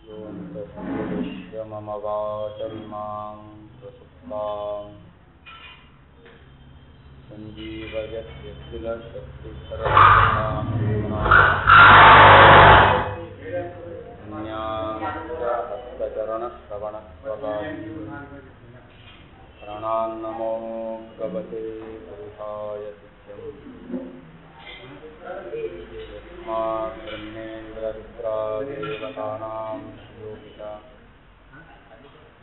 योऽन्तः मम वाचमिमां प्रसुप्तां प्रणान्नमो भगवते पुरुषाय तुभ्यम् ब्रह्मेन्द्ररुद्रादेवतानां योगिता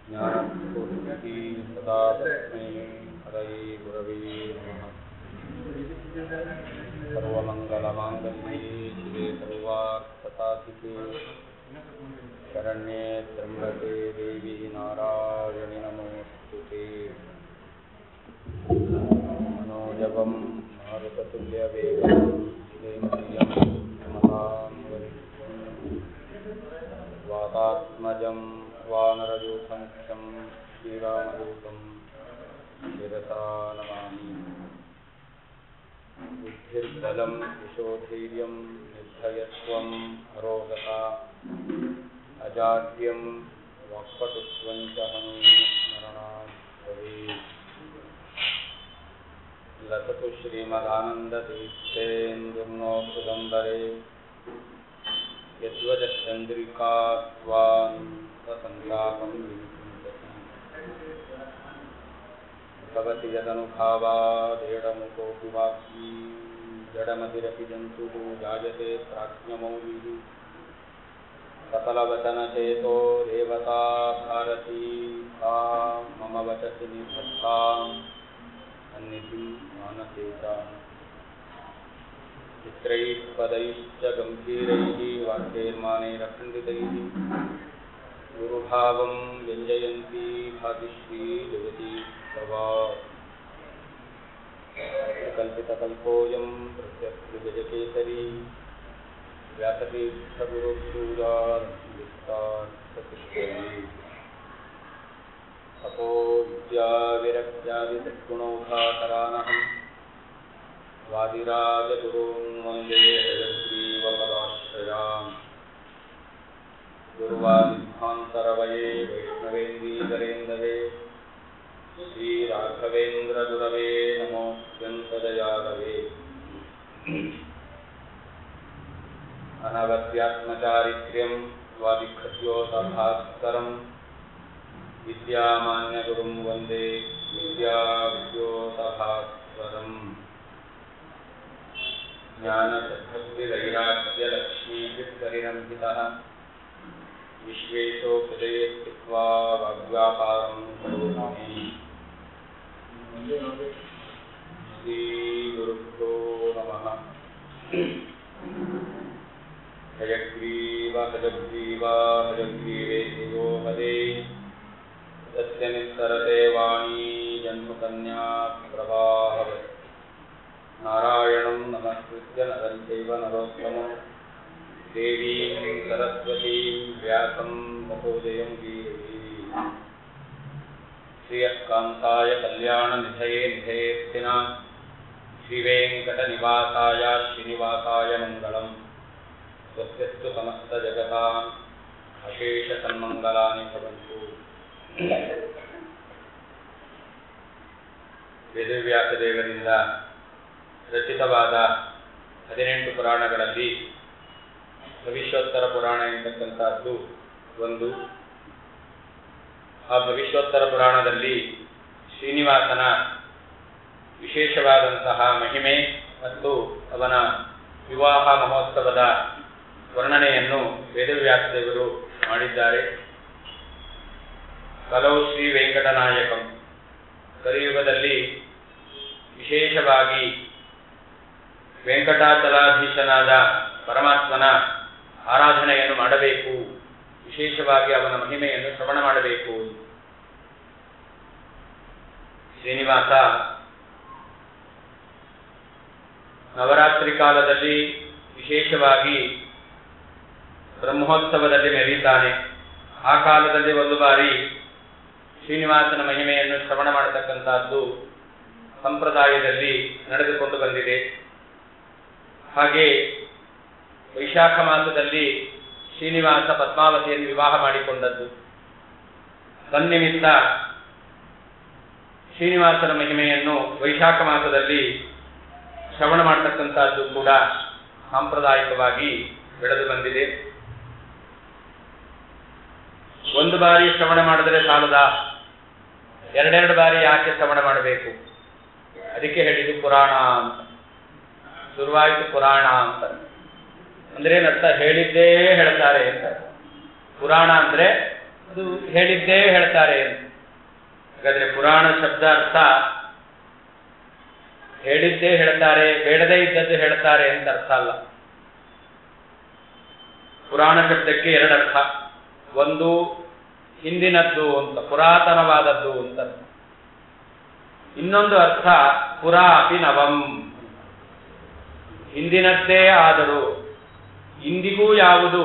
ज्ञानस्फूर्तिः सदा तस्मै हरये गुरवे नमः। सर्वमङ्गलमाङ्गल्ये शिवे सर्वार्थसाधिके शरण्ये त्र्यम्बके देवी नारायणि नमोऽस्तुते। मनोजवं मारुततुल्यवेगं श्रीमतीयं नमतां वातात्मजं वानरयूथं श्रीरामदूतं शिरसा नमामि। बुद्धिर्बलं यशोधैर्यं निर्भयत्वम् अरोगता अजाड्यं वाक्पटुत्वं च हनुमत्स्मरणात् भवेत्। लसतु श्रीमदानन्दतीर्थेन्दुर्नो सुगन्धरे यद्वचश्चन्द्रिका स्वान्तसन्तापं विमुञ्चति। भवति यदनुभावादेडमुकोऽपि वाक्यी जडमतिरपि जन्तुः जायते प्राज्ञमौलिः। सकलवचनचेतो देवता भारती सा मम वचसि निधत्ताम् सन्निधिं मानसे च। चित्रैः पदैश्च गम्भीरैः वाक्यैर्मानैरखण्डितैः गुरुभावं व्यञ्जयन्ती भातिश्री जगति तवा। कल्पितकल्पोऽयं प्रत्यक्षगजकेसरी व्यासतीर्थगुरुसूदान्विस्तार्थपुष्करी। तपो विद्याविरक्त्यादिसद्गुणौघाकरानहं वादिराजगुरून् वन्दे हयग्रीवपदाश्रयान्। गुरुवादिध्वान्तरवये वैष्णवेन्दीकरेन्दवे श्रीराघवेन्द्रगुरवे नमोऽत्यन्तदयालवे। अनवद्यात्मचारित्र्यं स्वादिखद्योतभास्करं विद्यामान्यगुरुं वन्दे विद्याविद्योतभास्वरम्। ज्ञानसद्भक्तिवैराग्यलक्ष्मीभिर्परिरम्भितः विश्वेशो हृदये स्थित्वा वाग्व्यापारं करोमि। श्रीगुरुभ्यो नमः। हयग्रीव हयग्रीव हयग्रीवेशयो हरे तस्य निस्सरते वाणी जन्मकन्या प्रवाहवत्। नारायणं नमस्कृत्य नरं चैव नरोत्तमं देवीं सरस्वतीं व्यासं ततो जयं गीयते। श्रियःकान्ताय कल्याणनिधये निधयेऽर्थिनां श्रीवेङ्कटनिवासाय श्रीनिवासाय मङ्गलम्। स्वस्तिस्तु समस्तजगताम् अशेषसन्मङ्गलानि भवन्तु। ವೇದವ್ಯಾಸದೇವರಿಂದ ರಚಿತವಾದ 18 ಪುರಾಣಗಳಲ್ಲಿ ಭವಿಷ್ಯೋತ್ತರ ಪುರಾಣ ಎಂಬತಕ್ಕಂಥದ್ದು ಒಂದು. ಆ ಭವಿಷ್ಯೋತ್ತರ ಪುರಾಣದಲ್ಲಿ ಶ್ರೀನಿವಾಸನ ವಿಶೇಷವಾದಂತಹ ಮಹಿಮೆ ಮತ್ತು ಅವನ ವಿವಾಹ ಮಹೋತ್ಸವದ ವರ್ಣನೆಯನ್ನು ವೇದವ್ಯಾಸದೇವರು ಮಾಡಿದ್ದಾರೆ. ಕಲೌ ಶ್ರೀ ವೆಂಕಟನಾಯಕಂ, ಕಲಿಯುಗದಲ್ಲಿ ವಿಶೇಷವಾಗಿ ವೆಂಕಟಾಚಲಾಧೀಶನಾದ ಪರಮಾತ್ಮನ ಆರಾಧನೆಯನ್ನು ಮಾಡಬೇಕು, ವಿಶೇಷವಾಗಿ ಅವನ ಮಹಿಮೆಯನ್ನು ಶ್ರವಣ ಮಾಡಬೇಕು. ಶ್ರೀನಿವಾಸ ನವರಾತ್ರಿ ಕಾಲದಲ್ಲಿ ವಿಶೇಷವಾಗಿ ಬ್ರಹ್ಮೋತ್ಸವದಲ್ಲಿ ಮೆರೀತಾನೆ. ಆ ಕಾಲದಲ್ಲಿ ಒಂದು ಬಾರಿ ಶ್ರೀನಿವಾಸನ ಮಹಿಮೆಯನ್ನು ಶ್ರವಣ ಮಾಡತಕ್ಕಂಥದ್ದು ಸಂಪ್ರದಾಯದಲ್ಲಿ ನಡೆದುಕೊಂಡು ಬಂದಿದೆ. ಹಾಗೆ ವೈಶಾಖ ಮಾಸದಲ್ಲಿ ಶ್ರೀನಿವಾಸ ಪದ್ಮಾವತಿಯನ್ನು ವಿವಾಹ ಮಾಡಿಕೊಂಡದ್ದು. ತನ್ನಿಮಿತ್ತ ಶ್ರೀನಿವಾಸನ ಮಹಿಮೆಯನ್ನು ವೈಶಾಖ ಮಾಸದಲ್ಲಿ ಶ್ರವಣ ಮಾಡತಕ್ಕಂಥದ್ದು ಕೂಡ ಸಾಂಪ್ರದಾಯಿಕವಾಗಿ ಬೆಳೆದು ಬಂದಿದೆ. ಒಂದು ಬಾರಿ ಶ್ರವಣ ಮಾಡಿದರೆ ಸಾಲದ, ಎರಡೆರಡು ಬಾರಿ ಯಾಕೆ ಶ್ರವಣ ಮಾಡಬೇಕು? ಅದಕ್ಕೆ ಹೇಳಿದ್ದು ಪುರಾಣ ಅಂತ. ಶುರುವಾಯಿತು ಪುರಾಣ ಅಂತ ಅಂದ್ರೆ ಏನರ್ಥ? ಹೇಳಿದ್ದೇ ಹೇಳ್ತಾರೆ ಅಂತ. ಪುರಾಣ ಅಂದ್ರೆ ಅದು ಹೇಳಿದ್ದೇ ಹೇಳ್ತಾರೆ ಅಂತ. ಹಾಗಾದ್ರೆ ಪುರಾಣ ಶಬ್ದ ಅರ್ಥ ಹೇಳಿದ್ದೇ ಹೇಳ್ತಾರೆ, ಬೇಡದೇ ಇದ್ದದ್ದು ಹೇಳ್ತಾರೆ ಅಂತ ಅರ್ಥ ಅಲ್ಲ. ಪುರಾಣ ಶಬ್ದಕ್ಕೆ ಎರಡರ್ಥ. ಒಂದು ಹಿಂದಿನದ್ದು ಅಂತ, ಪುರಾತನವಾದದ್ದು ಅಂತ. ಇನ್ನೊಂದು ಅರ್ಥ ಪುರಾ ಅಪಿ ನವಂ, ಹಿಂದಿನದ್ದೇ ಆದರೂ ಇಂದಿಗೂ ಯಾವುದು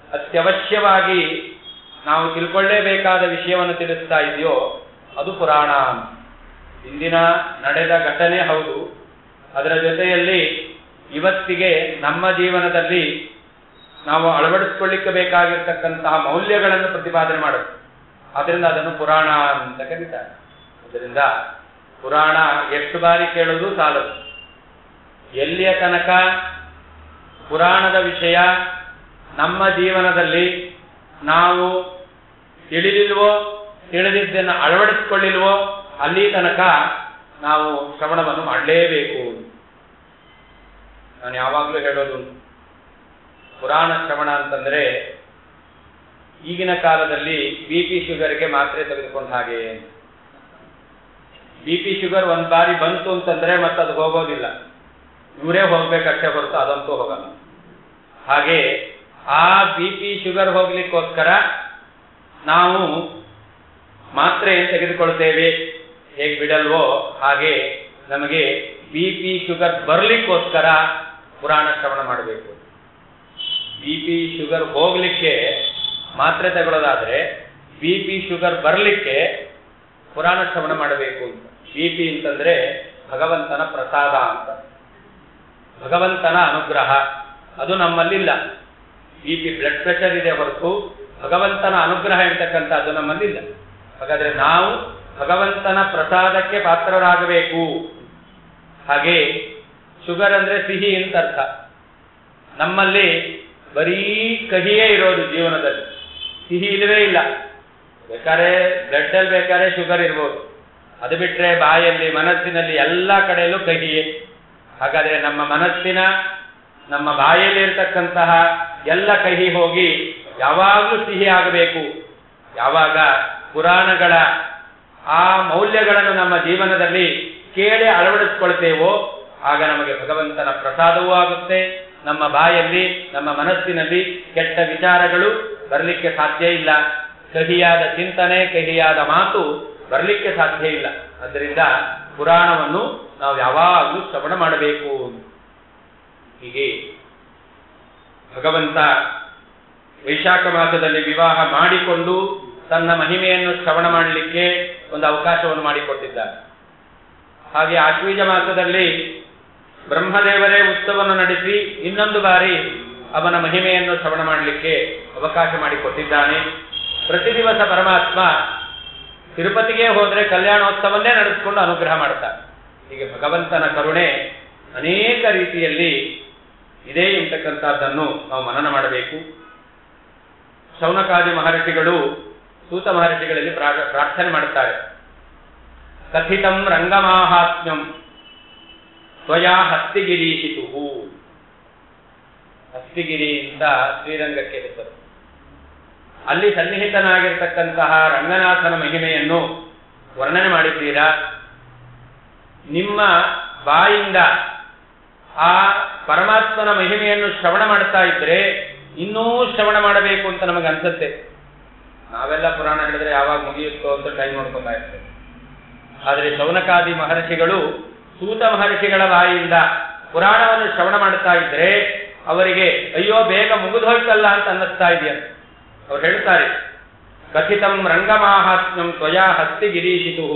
ಅತ್ಯವಶ್ಯವಾಗಿ ನಾವು ತಿಳ್ಕೊಳ್ಳೇಬೇಕಾದ ವಿಷಯವನ್ನು ತಿಳಿಸ್ತಾ ಇದೆಯೋ ಅದು ಪುರಾಣ. ಇಂದಿನ ನಡೆದ ಘಟನೆ ಹೌದು, ಅದರ ಜೊತೆಯಲ್ಲಿ ಇವತ್ತಿಗೆ ನಮ್ಮ ಜೀವನದಲ್ಲಿ ನಾವು ಅಳವಡಿಸಿಕೊಳ್ಳಿಕ್ಕೆ ಬೇಕಾಗಿರ್ತಕ್ಕಂತಹ ಮೌಲ್ಯಗಳನ್ನು ಪ್ರತಿಪಾದನೆ ಮಾಡುತ್ತೆ. ಆದ್ದರಿಂದ ಅದನ್ನು ಪುರಾಣ ಅಂತ ಕರೀತಾರೆ. ಅದರಿಂದ ಪುರಾಣ ಎಷ್ಟು ಬಾರಿ ಕೇಳೋದು ಸಾಲದು. ಎಲ್ಲಿಯ ತನಕ ಪುರಾಣದ ವಿಷಯ ನಮ್ಮ ಜೀವನದಲ್ಲಿ ನಾವು ತಿಳಿದಿಲ್ವೋ, ತಿಳಿದಿದ್ದನ್ನು ಅಳವಡಿಸಿಕೊಳ್ಳಿಲ್ವೋ, ಅಲ್ಲಿ ತನಕ ನಾವು ಶ್ರವಣವನ್ನು ಮಾಡಲೇಬೇಕು. ನಾನು ಯಾವಾಗಲೂ ಹೇಳೋದು, ಪುರಾಣ ಶ್ರವಣ ಅಂತಂದ್ರೆ ಈಗಿನ ಕಾಲದಲ್ಲಿ BP ಶುಗರ್ಗೆ ಮಾತ್ರೆ ತೆಗೆದುಕೊಂಡ ಹಾಗೆ. BP ಶುಗರ್ ಒಂದು ಬಾರಿ ಬಂತು ಅಂತಂದ್ರೆ ಮತ್ತೆ ಅದು ಹೋಗೋದಿಲ್ಲ, ಇವರೇ ಹೋಗ್ಬೇಕಷ್ಟೇ ಹೊರತು ಅದಂತೂ ಹೋಗಲ್ಲ. ಹಾಗೆ ಆ BP ಶುಗರ್ ಹೋಗ್ಲಿಕ್ಕೋಸ್ಕರ ನಾವು ಮಾತ್ರೆಯನ್ನು ತೆಗೆದುಕೊಳ್ತೇವೆ, ಹೇಗೆ ಬಿಡಲ್ವೋ ಹಾಗೆ ನಮಗೆ BP ಶುಗರ್ ಬರ್ಲಿಕ್ಕೋಸ್ಕರ ಪುರಾಣ ಶ್ರವಣ ಮಾಡಬೇಕು. BP ಶುಗರ್ ಹೋಗ್ಲಿಕ್ಕೆ ಮಾತ್ರೆ ತಗೊಳ್ಳೋದಾದ್ರೆ BP ಶುಗರ್ ಬರ್ಲಿಕ್ಕೆ ಪುರಾಣ ಶ್ರವಣ ಮಾಡಬೇಕು ಅಂತ. BP ಅಂತಂದ್ರೆ ಭಗವಂತನ ಪ್ರಸಾದ ಅಂತ, ಭಗವಂತನ ಅನುಗ್ರಹ. ಅದು ನಮ್ಮಲ್ಲಿಲ್ಲ. BP ಬ್ಲಡ್ ಪ್ರೆಷರ್ ಇದೆ ಹೊರತು ಭಗವಂತನ ಅನುಗ್ರಹ ಎಂತಕ್ಕಂಥ ಅದು ನಮ್ಮಲ್ಲಿಲ್ಲ. ಹಾಗಾದ್ರೆ ನಾವು ಭಗವಂತನ ಪ್ರಸಾದಕ್ಕೆ ಪಾತ್ರರಾಗಬೇಕು. ಹಾಗೆ ಶುಗರ್ ಅಂದ್ರೆ ಸಿಹಿ ಅಂತ ಅರ್ಥ. ನಮ್ಮಲ್ಲಿ ಬರೀ ಕಹಿಯೇ ಇರೋದು ಜೀವನದಲ್ಲಿ, ಸಿಹಿ ಇಲ್ಲವೇ ಇಲ್ಲ. ಬೇಕಾದ್ರೆ ಬ್ಲಡ್ ಅಲ್ಲಿ ಬೇಕಾದ್ರೆ ಶುಗರ್ ಇರ್ಬೋದು, ಅದು ಬಿಟ್ರೆ ಬಾಯಲ್ಲಿ ಮನಸ್ಸಿನಲ್ಲಿ ಎಲ್ಲ ಕಡೆಯಲ್ಲೂ ಕಹಿಯೇ. ಹಾಗಾದ್ರೆ ನಮ್ಮ ಮನಸ್ಸಿನ ನಮ್ಮ ಬಾಯಲ್ಲಿ ಇರತಕ್ಕಂತಹ ಎಲ್ಲ ಕಹಿ ಹೋಗಿ ಯಾವಾಗಲೂ ಸಿಹಿ ಆಗಬೇಕು. ಯಾವಾಗ ಪುರಾಣಗಳ ಆ ಮೌಲ್ಯಗಳನ್ನು ನಮ್ಮ ಜೀವನದಲ್ಲಿ ಕೇಳಿ ಅಳವಡಿಸಿಕೊಳ್ತೇವೋ ಆಗ ನಮಗೆ ಭಗವಂತನ ಪ್ರಸಾದವೂ ಆಗುತ್ತೆ. ನಮ್ಮ ಬಾಯಲ್ಲಿ ನಮ್ಮ ಮನಸ್ಸಿನಲ್ಲಿ ಕೆಟ್ಟ ವಿಚಾರಗಳು ಬರಲಿಕ್ಕೆ ಸಾಧ್ಯ ಇಲ್ಲ. ಕಹಿಯಾದ ಚಿಂತನೆ, ಕಹಿಯಾದ ಮಾತು ಬರಲಿಕ್ಕೆ ಸಾಧ್ಯ ಇಲ್ಲ. ಆದ್ದರಿಂದ ಪುರಾಣವನ್ನು ನಾವು ಯಾವಾಗಲೂ ಶ್ರವಣ ಮಾಡಬೇಕು. ಹೀಗೆ ಭಗವಂತ ವೈಶಾಖ ಮಾಸದಲ್ಲಿ ವಿವಾಹ ಮಾಡಿಕೊಂಡು ತನ್ನ ಮಹಿಮೆಯನ್ನು ಶ್ರವಣ ಮಾಡಲಿಕ್ಕೆ ಒಂದು ಅವಕಾಶವನ್ನು ಮಾಡಿಕೊಟ್ಟಿದ್ದಾರೆ. ಹಾಗೆ ಆಶ್ವೀಜ ಮಾಸದಲ್ಲಿ ಬ್ರಹ್ಮದೇವರೇ ಉತ್ಸವವನ್ನು ನಡೆಸಿ ಇನ್ನೊಂದು ಬಾರಿ ಅವನ ಮಹಿಮೆಯನ್ನು ಶ್ರವಣ ಮಾಡಲಿಕ್ಕೆ ಅವಕಾಶ ಮಾಡಿಕೊಟ್ಟಿದ್ದಾನೆ. ಪ್ರತಿ ದಿವಸ ಪರಮಾತ್ಮ ತಿರುಪತಿಗೆ ಹೋದರೆ ಕಲ್ಯಾಣೋತ್ಸವನ್ನೇ ನಡೆಸಿಕೊಂಡು ಅನುಗ್ರಹ ಮಾಡ್ತಾನೆ. ಹೀಗೆ ಭಗವಂತನ ಕರುಣೆ ಅನೇಕ ರೀತಿಯಲ್ಲಿ ಇದೆ ಎಂತಕ್ಕಂಥದ್ದನ್ನು ನಾವು ಮನನ ಮಾಡಬೇಕು. ಶೌನಕಾದಿ ಮಹರ್ಷಿಗಳು ಸೂತ ಮಹರ್ಷಿಗಳಲ್ಲಿ ಪ್ರಾರ್ಥನೆ ಮಾಡುತ್ತಾರೆ. ಕಥಿತಂ ರಂಗಮಾಹಾತ್ಮ್ಯಂ ತ್ವಯಾ ಹಸ್ತಿಗಿರೀಶಿತು. ಹಸ್ತಿಗಿರಿ ಅಂತ ಶ್ರೀರಂಗಕ್ಕೆ ಹೆಸರು. ಅಲ್ಲಿ ಸನ್ನಿಹಿತನಾಗಿರ್ತಕ್ಕಂತಹ ರಂಗನಾಥನ ಮಹಿಮೆಯನ್ನು ವರ್ಣನೆ ಮಾಡಿದ್ದೀರಾ. ನಿಮ್ಮ ಬಾಯಿಂದ ಆ ಪರಮಾತ್ಮನ ಮಹಿಮೆಯನ್ನು ಶ್ರವಣ ಮಾಡ್ತಾ ಇದ್ರೆ ಇನ್ನೂ ಶ್ರವಣ ಮಾಡಬೇಕು ಅಂತ ನಮಗೆ ಅನ್ಸುತ್ತೆ. ನಾವೆಲ್ಲ ಪುರಾಣ ಹೇಳಿದ್ರೆ ಯಾವಾಗ ಮುಗಿಯುತ್ತೋ ಅಂತ ಟೈಮ್ ನೋಡ್ಕೊತಾ ಇರ್ತೇವೆ. ಆದರೆ ಶೌನಕಾದಿ ಮಹರ್ಷಿಗಳು ಸೂತ ಮಹರ್ಷಿಗಳ ಬಾಯಿಯಿಂದ ಪುರಾಣವನ್ನು ಶ್ರವಣ ಮಾಡ್ತಾ ಇದ್ರೆ ಅವರಿಗೆ ಅಯ್ಯೋ ಬೇಗ ಮುಗಿದು ಹೋಯ್ತಲ್ಲ ಅಂತ ಅನ್ನಿಸ್ತಾ ಇದೆಯಂತೆ. ಅವ್ರು ಹೇಳ್ತಾರೆ, ಕಥಿತಂ ರಂಗಮಾಹಾತ್ಮ್ಯಂ ತ್ವಯಾ ಹಸ್ತಿ ಗಿರೀಶಿತು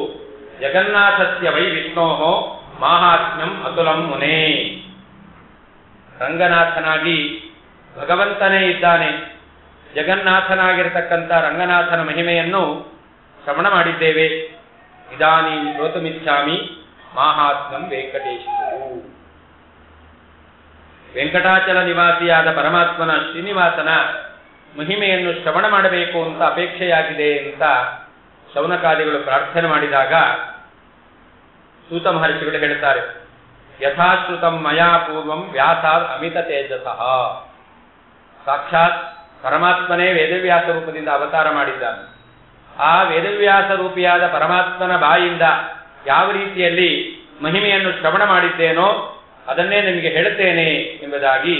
ಜಗನ್ನಾಥಸ್ಯ ವೈ ವಿಷ್ಣೋಃ ಮಾಹಾತ್ಮ್ಯಂ ಅತುಲಂ ಮುನೇ. ರಂಗನಾಥನಾಗಿ ಭಗವಂತನೇ ಇದ್ದಾನೆ. ಜಗನ್ನಾಥನಾಗಿರತಕ್ಕಂಥ ರಂಗನಾಥನ ಮಹಿಮೆಯನ್ನು ಶ್ರವಣ ಮಾಡಿದ್ದೇವೆ. ಇದಾನೀಂ ಶ್ರೋತುಮಿಚ್ಛಾಮಿ ಮಾಹಾತ್ಮ್ಯಂ ವೆಂಕಟೇಶ್ವರರು. ವೆಂಕಟಾಚಲ ನಿವಾಸಿಯಾದ ಪರಮಾತ್ಮನ ಶ್ರೀನಿವಾಸನ ಮಹಿಮೆಯನ್ನು ಶ್ರವಣ ಮಾಡಬೇಕು ಅಂತ ಅಪೇಕ್ಷೆಯಾಗಿದೆ ಅಂತ ಶೌನಕಾದಿಗಳು ಪ್ರಾರ್ಥನೆ ಮಾಡಿದಾಗ ಸೂತ ಮಹರ್ಷಿಗಳು ಹೇಳ್ತಾರೆ, ಯಥಾಶ್ರುತಂ ಮಯಾ ಪೂರ್ವಂ ವ್ಯಾಸಾದ್ ಅಮಿತ ತೇಜಸಃ. ಸಾಕ್ಷಾತ್ ಪರಮಾತ್ಮನೇ ವೇದವ್ಯಾಸ ರೂಪದಿಂದ ಅವತಾರ ಮಾಡಿದ್ದಾನೆ. ಆ ವೇದವ್ಯಾಸ ರೂಪಿಯಾದ ಪರಮಾತ್ಮನ ಬಾಯಿಂದ ಯಾವ ರೀತಿಯಲ್ಲಿ ಮಹಿಮೆಯನ್ನು ಶ್ರವಣ ಮಾಡಿದ್ದೇನೋ ಅದನ್ನೇ ನಿಮಗೆ ಹೇಳುತ್ತೇನೆ ಎಂಬುದಾಗಿ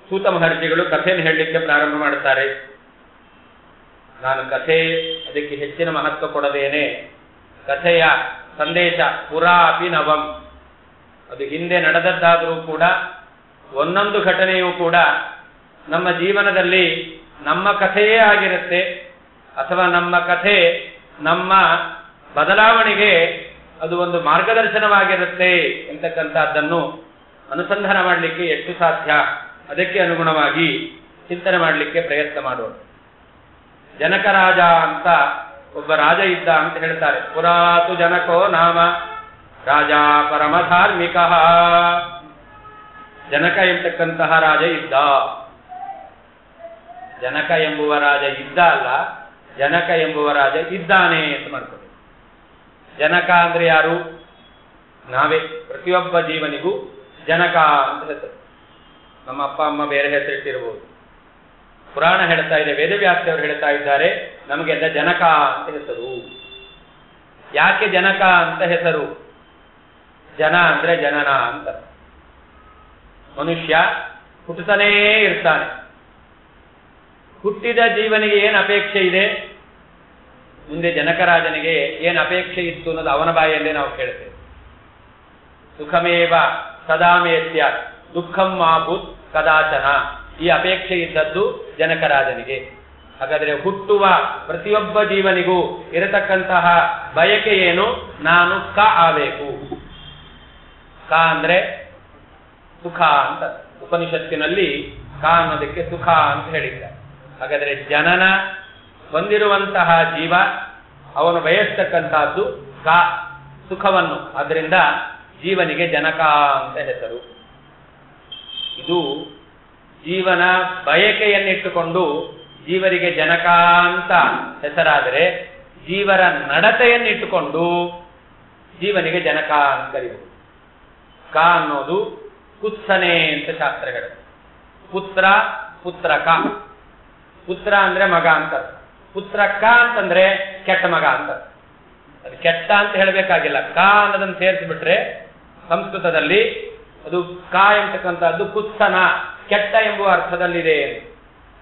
ಸೂತ ಮಹರ್ಷಿಗಳು ಕಥೆಯನ್ನು ಹೇಳಲಿಕ್ಕೆ ಪ್ರಾರಂಭ ಮಾಡುತ್ತಾರೆ. ನಾನು ಕಥೆ ಅದಕ್ಕೆ ಹೆಚ್ಚಿನ ಮಹತ್ವ ಕೊಡದೇನೆ ಕಥೆಯ ಸಂದೇಶ ಪುರಾ ಅಪಿ ನವಂ, ಅದು ಹಿಂದೆ ನಡೆದದ್ದಾದರೂ ಕೂಡ ಒಂದೊಂದು ಘಟನೆಯೂ ಕೂಡ ನಮ್ಮ ಜೀವನದಲ್ಲಿ ನಮ್ಮ ಕಥೆಯೇ ಆಗಿರುತ್ತೆ, ಅಥವಾ ನಮ್ಮ ಕಥೆ ನಮ್ಮ ಬದಲಾವಣೆಗೆ ಅದು ಒಂದು ಮಾರ್ಗದರ್ಶನವಾಗಿರುತ್ತೆ ಎಂತಕ್ಕಂಥದ್ದನ್ನು ಅನುಸಂಧಾನ ಮಾಡಲಿಕ್ಕೆ ಎಷ್ಟು ಸಾಧ್ಯ ಅದಕ್ಕೆ ಅನುಗುಣವಾಗಿ ಚಿಂತನೆ ಮಾಡಲಿಕ್ಕೆ ಪ್ರಯತ್ನ ಮಾಡೋಣ. ಜನಕ ರಾಜ ಅಂತ ಒಬ್ಬ ರಾಜ ಇದ್ದ ಅಂತ ಹೇಳ್ತಾರೆ. ಪುರಾತು ಜನಕೋ ನಾಮ ರಾಜ ಪರಮ ಧಾರ್ಮಿಕ. ಜನಕ ಎಂಬತಕ್ಕಂತಹ ರಾಜ ಇದ್ದ. ಜನಕ ಎಂಬುವ ರಾಜ ಇದ್ದ ಅಲ್ಲ, ಜನಕ ಎಂಬುವ ರಾಜ ಇದ್ದಾನೆ ಅಂತ ಮಾಡ್ತಾರೆ. ಜನಕ ಅಂದ್ರೆ ಯಾರು? ನಾವೇ. ಪ್ರತಿಯೊಬ್ಬ ಜೀವನಿಗೂ ಜನಕ ಅಂತ ಹೆಸರು. ನಮ್ಮ ಅಪ್ಪ ಅಮ್ಮ ಬೇರೆ ಹೆಸರಿಟ್ಟಿರ್ಬೋದು. ಪುರಾಣ ಹೇಳ್ತಾ ಇದೆ, ವೇದವ್ಯಾಸರು ಹೇಳ್ತಾ ಇದ್ದಾರೆ ನಮಗೆಲ್ಲ ಜನಕ ಅಂತ ಹೆಸರು. ಯಾಕೆ ಜನಕ ಅಂತ ಹೆಸರು? ಜನ ಅಂದ್ರೆ ಜನನ ಅಂತ. ಮನುಷ್ಯ ಹುಟ್ಟುತ್ತಾನೇ ಇರ್ತಾನೆ. ಹುಟ್ಟಿದ ಜೀವನಿಗೆ ಏನು ಅಪೇಕ್ಷೆ ಇದೆ? ಮುಂದೆ ಜನಕರಾಜನಿಗೆ ಏನು ಅಪೇಕ್ಷೆ ಇತ್ತು ಅನ್ನೋದು ಅವನ ಬಾಯಲ್ಲೇ ನಾವು ಕೇಳ್ತೇವೆ. ಸುಖಮೇವ ಸದಾಮೇತ್ಯ ದುಃಖಂ ಮಾಭೂತ್ ಕದಾಚನ. ಈ ಅಪೇಕ್ಷೆ ಇದ್ದದ್ದು ಜನಕರಾಜನಿಗೆ. ಹಾಗಾದರೆ ಹುಟ್ಟುವ ಪ್ರತಿಯೊಬ್ಬ ಜೀವನಿಗೂ ಇರತಕ್ಕಂತಹ ಬಯಕೆ ಏನು? ನಾನು ಕ ಆಗಬೇಕು. ಕ ಅಂದ್ರೆ ಸುಖ ಅಂತ. ಉಪನಿಷತ್ತಿನಲ್ಲಿ ಕ ಅನ್ನೋದಕ್ಕೆ ಸುಖ ಅಂತ ಹೇಳಿದ್ದಾರೆ. ಹಾಗಾದರೆ ಜನನ ಹೊಂದಿರುವಂತಹ ಜೀವ ಅವನು ಬಯಸ್ತಕ್ಕಂತಹದ್ದು ಕ, ಸುಖವನ್ನು. ಆದ್ದರಿಂದ ಜೀವನಿಗೆ ಜನಕ ಅಂತ ಹೆಸರು. ಇದು ಜೀವನ ಬಯಕೆಯನ್ನಿಟ್ಟುಕೊಂಡು ಜೀವರಿಗೆ ಜನಕ ಅಂತ ಹೆಸರಾದರೆ, ಜೀವರ ನಡತೆಯನ್ನಿಟ್ಟುಕೊಂಡು ಜೀವನಿಗೆ ಜನಕ ಅಂತ ಕರೀಬಹುದು. ಕ ಅನ್ನೋದು ಕುತ್ಸನೆ ಅಂತ ಶಾಸ್ತ್ರ ಹೇಳುತ್ತೆ. ಪುತ್ರ, ಪುತ್ರಕ. ಪುತ್ರ ಅಂದ್ರೆ ಮಗ ಅಂತ. ಪುತ್ರಕ ಅಂತಂದ್ರೆ ಕೆಟ್ಟ ಮಗ ಅಂತ. ಅದು ಕೆಟ್ಟ ಅಂತ ಹೇಳಬೇಕಾಗಿಲ್ಲ. ಕ ಅನ್ನೋದನ್ನು ಸೇರಿಸಿಬಿಟ್ರೆ ಸಂಸ್ಕೃತದಲ್ಲಿ ಅದು ಕ ಎಂಬತಕ್ಕಂಥದ್ದು ಕುತ್ಸನ, ಕೆಟ್ಟ ಎಂಬುವ ಅರ್ಥದಲ್ಲಿದೆ.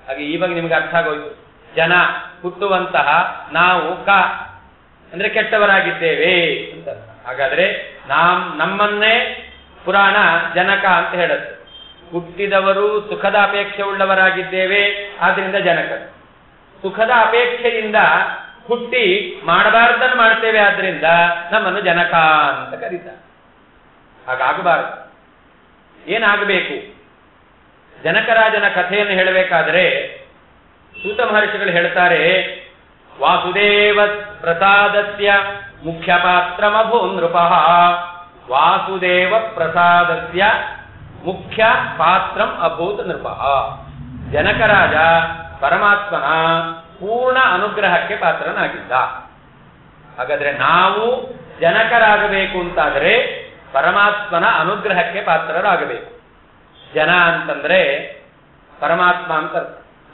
ಹಾಗೆ ಇವಾಗ ನಿಮ್ಗೆ ಅರ್ಥ ಆಗೋಯ್ತು. ಜನ ಹುಟ್ಟುವಂತಹ ನಾವು ಕ ಅಂದ್ರೆ ಕೆಟ್ಟವರಾಗಿದ್ದೇವೆ ಅಂತ. ಹಾಗಾದ್ರೆ ನಮ್ಮನ್ನೇ ಪುರಾಣ ಜನಕ ಅಂತ ಹೇಳುತ್ತೆ. ಹುಟ್ಟಿದವರು ಸುಖದ ಅಪೇಕ್ಷೆ ಉಳ್ಳವರಾಗಿದ್ದೇವೆ, ಆದ್ರಿಂದ ಜನಕ. ಸುಖದ ಅಪೇಕ್ಷೆಯಿಂದ ಹುಟ್ಟಿ ಮಾಡಬಾರ್ದನ್ನು ಮಾಡ್ತೇವೆ, ಆದ್ರಿಂದ ನಮ್ಮನ್ನು ಜನಕ ಅಂತ ಕರೀತಾರೆ. ಹಾಗಾಗಬಾರದು. ಏನಾಗಬೇಕು? ಜನಕರಾಜನ ಕಥೆಯನ್ನು ಹೇಳಬೇಕಾದರೆ ಸೂತ ಮಹರ್ಷಿಗಳು ಹೇಳ್ತಾರೆ, ವಾಸುದೇವ ಪ್ರಸಾದಸ್ಯ ಮುಖ್ಯ ಪಾತ್ರಮಭೂ ನೃಪಃ. ವಾಸುದೇವ ಪ್ರಸಾದಸ್ಯ ಮುಖ್ಯ ಪಾತ್ರಂ ಅಭೂತ್ ನೃಪಃ. ಜನಕರಾಜ ಪರಮಾತ್ಮನ ಪೂರ್ಣ ಅನುಗ್ರಹಕ್ಕೆ ಪಾತ್ರನಾಗಿದ್ದ. ಹಾಗಾದ್ರೆ ನಾವು ಜನಕರಾಗಬೇಕು ಅಂತಾದರೆ ಪರಮಾತ್ಮನ ಅನುಗ್ರಹಕ್ಕೆ ಪಾತ್ರರಾಗಬೇಕು. ಜನ ಅಂತಂದ್ರೆ ಪರಮಾತ್ಮ ಅಂತ.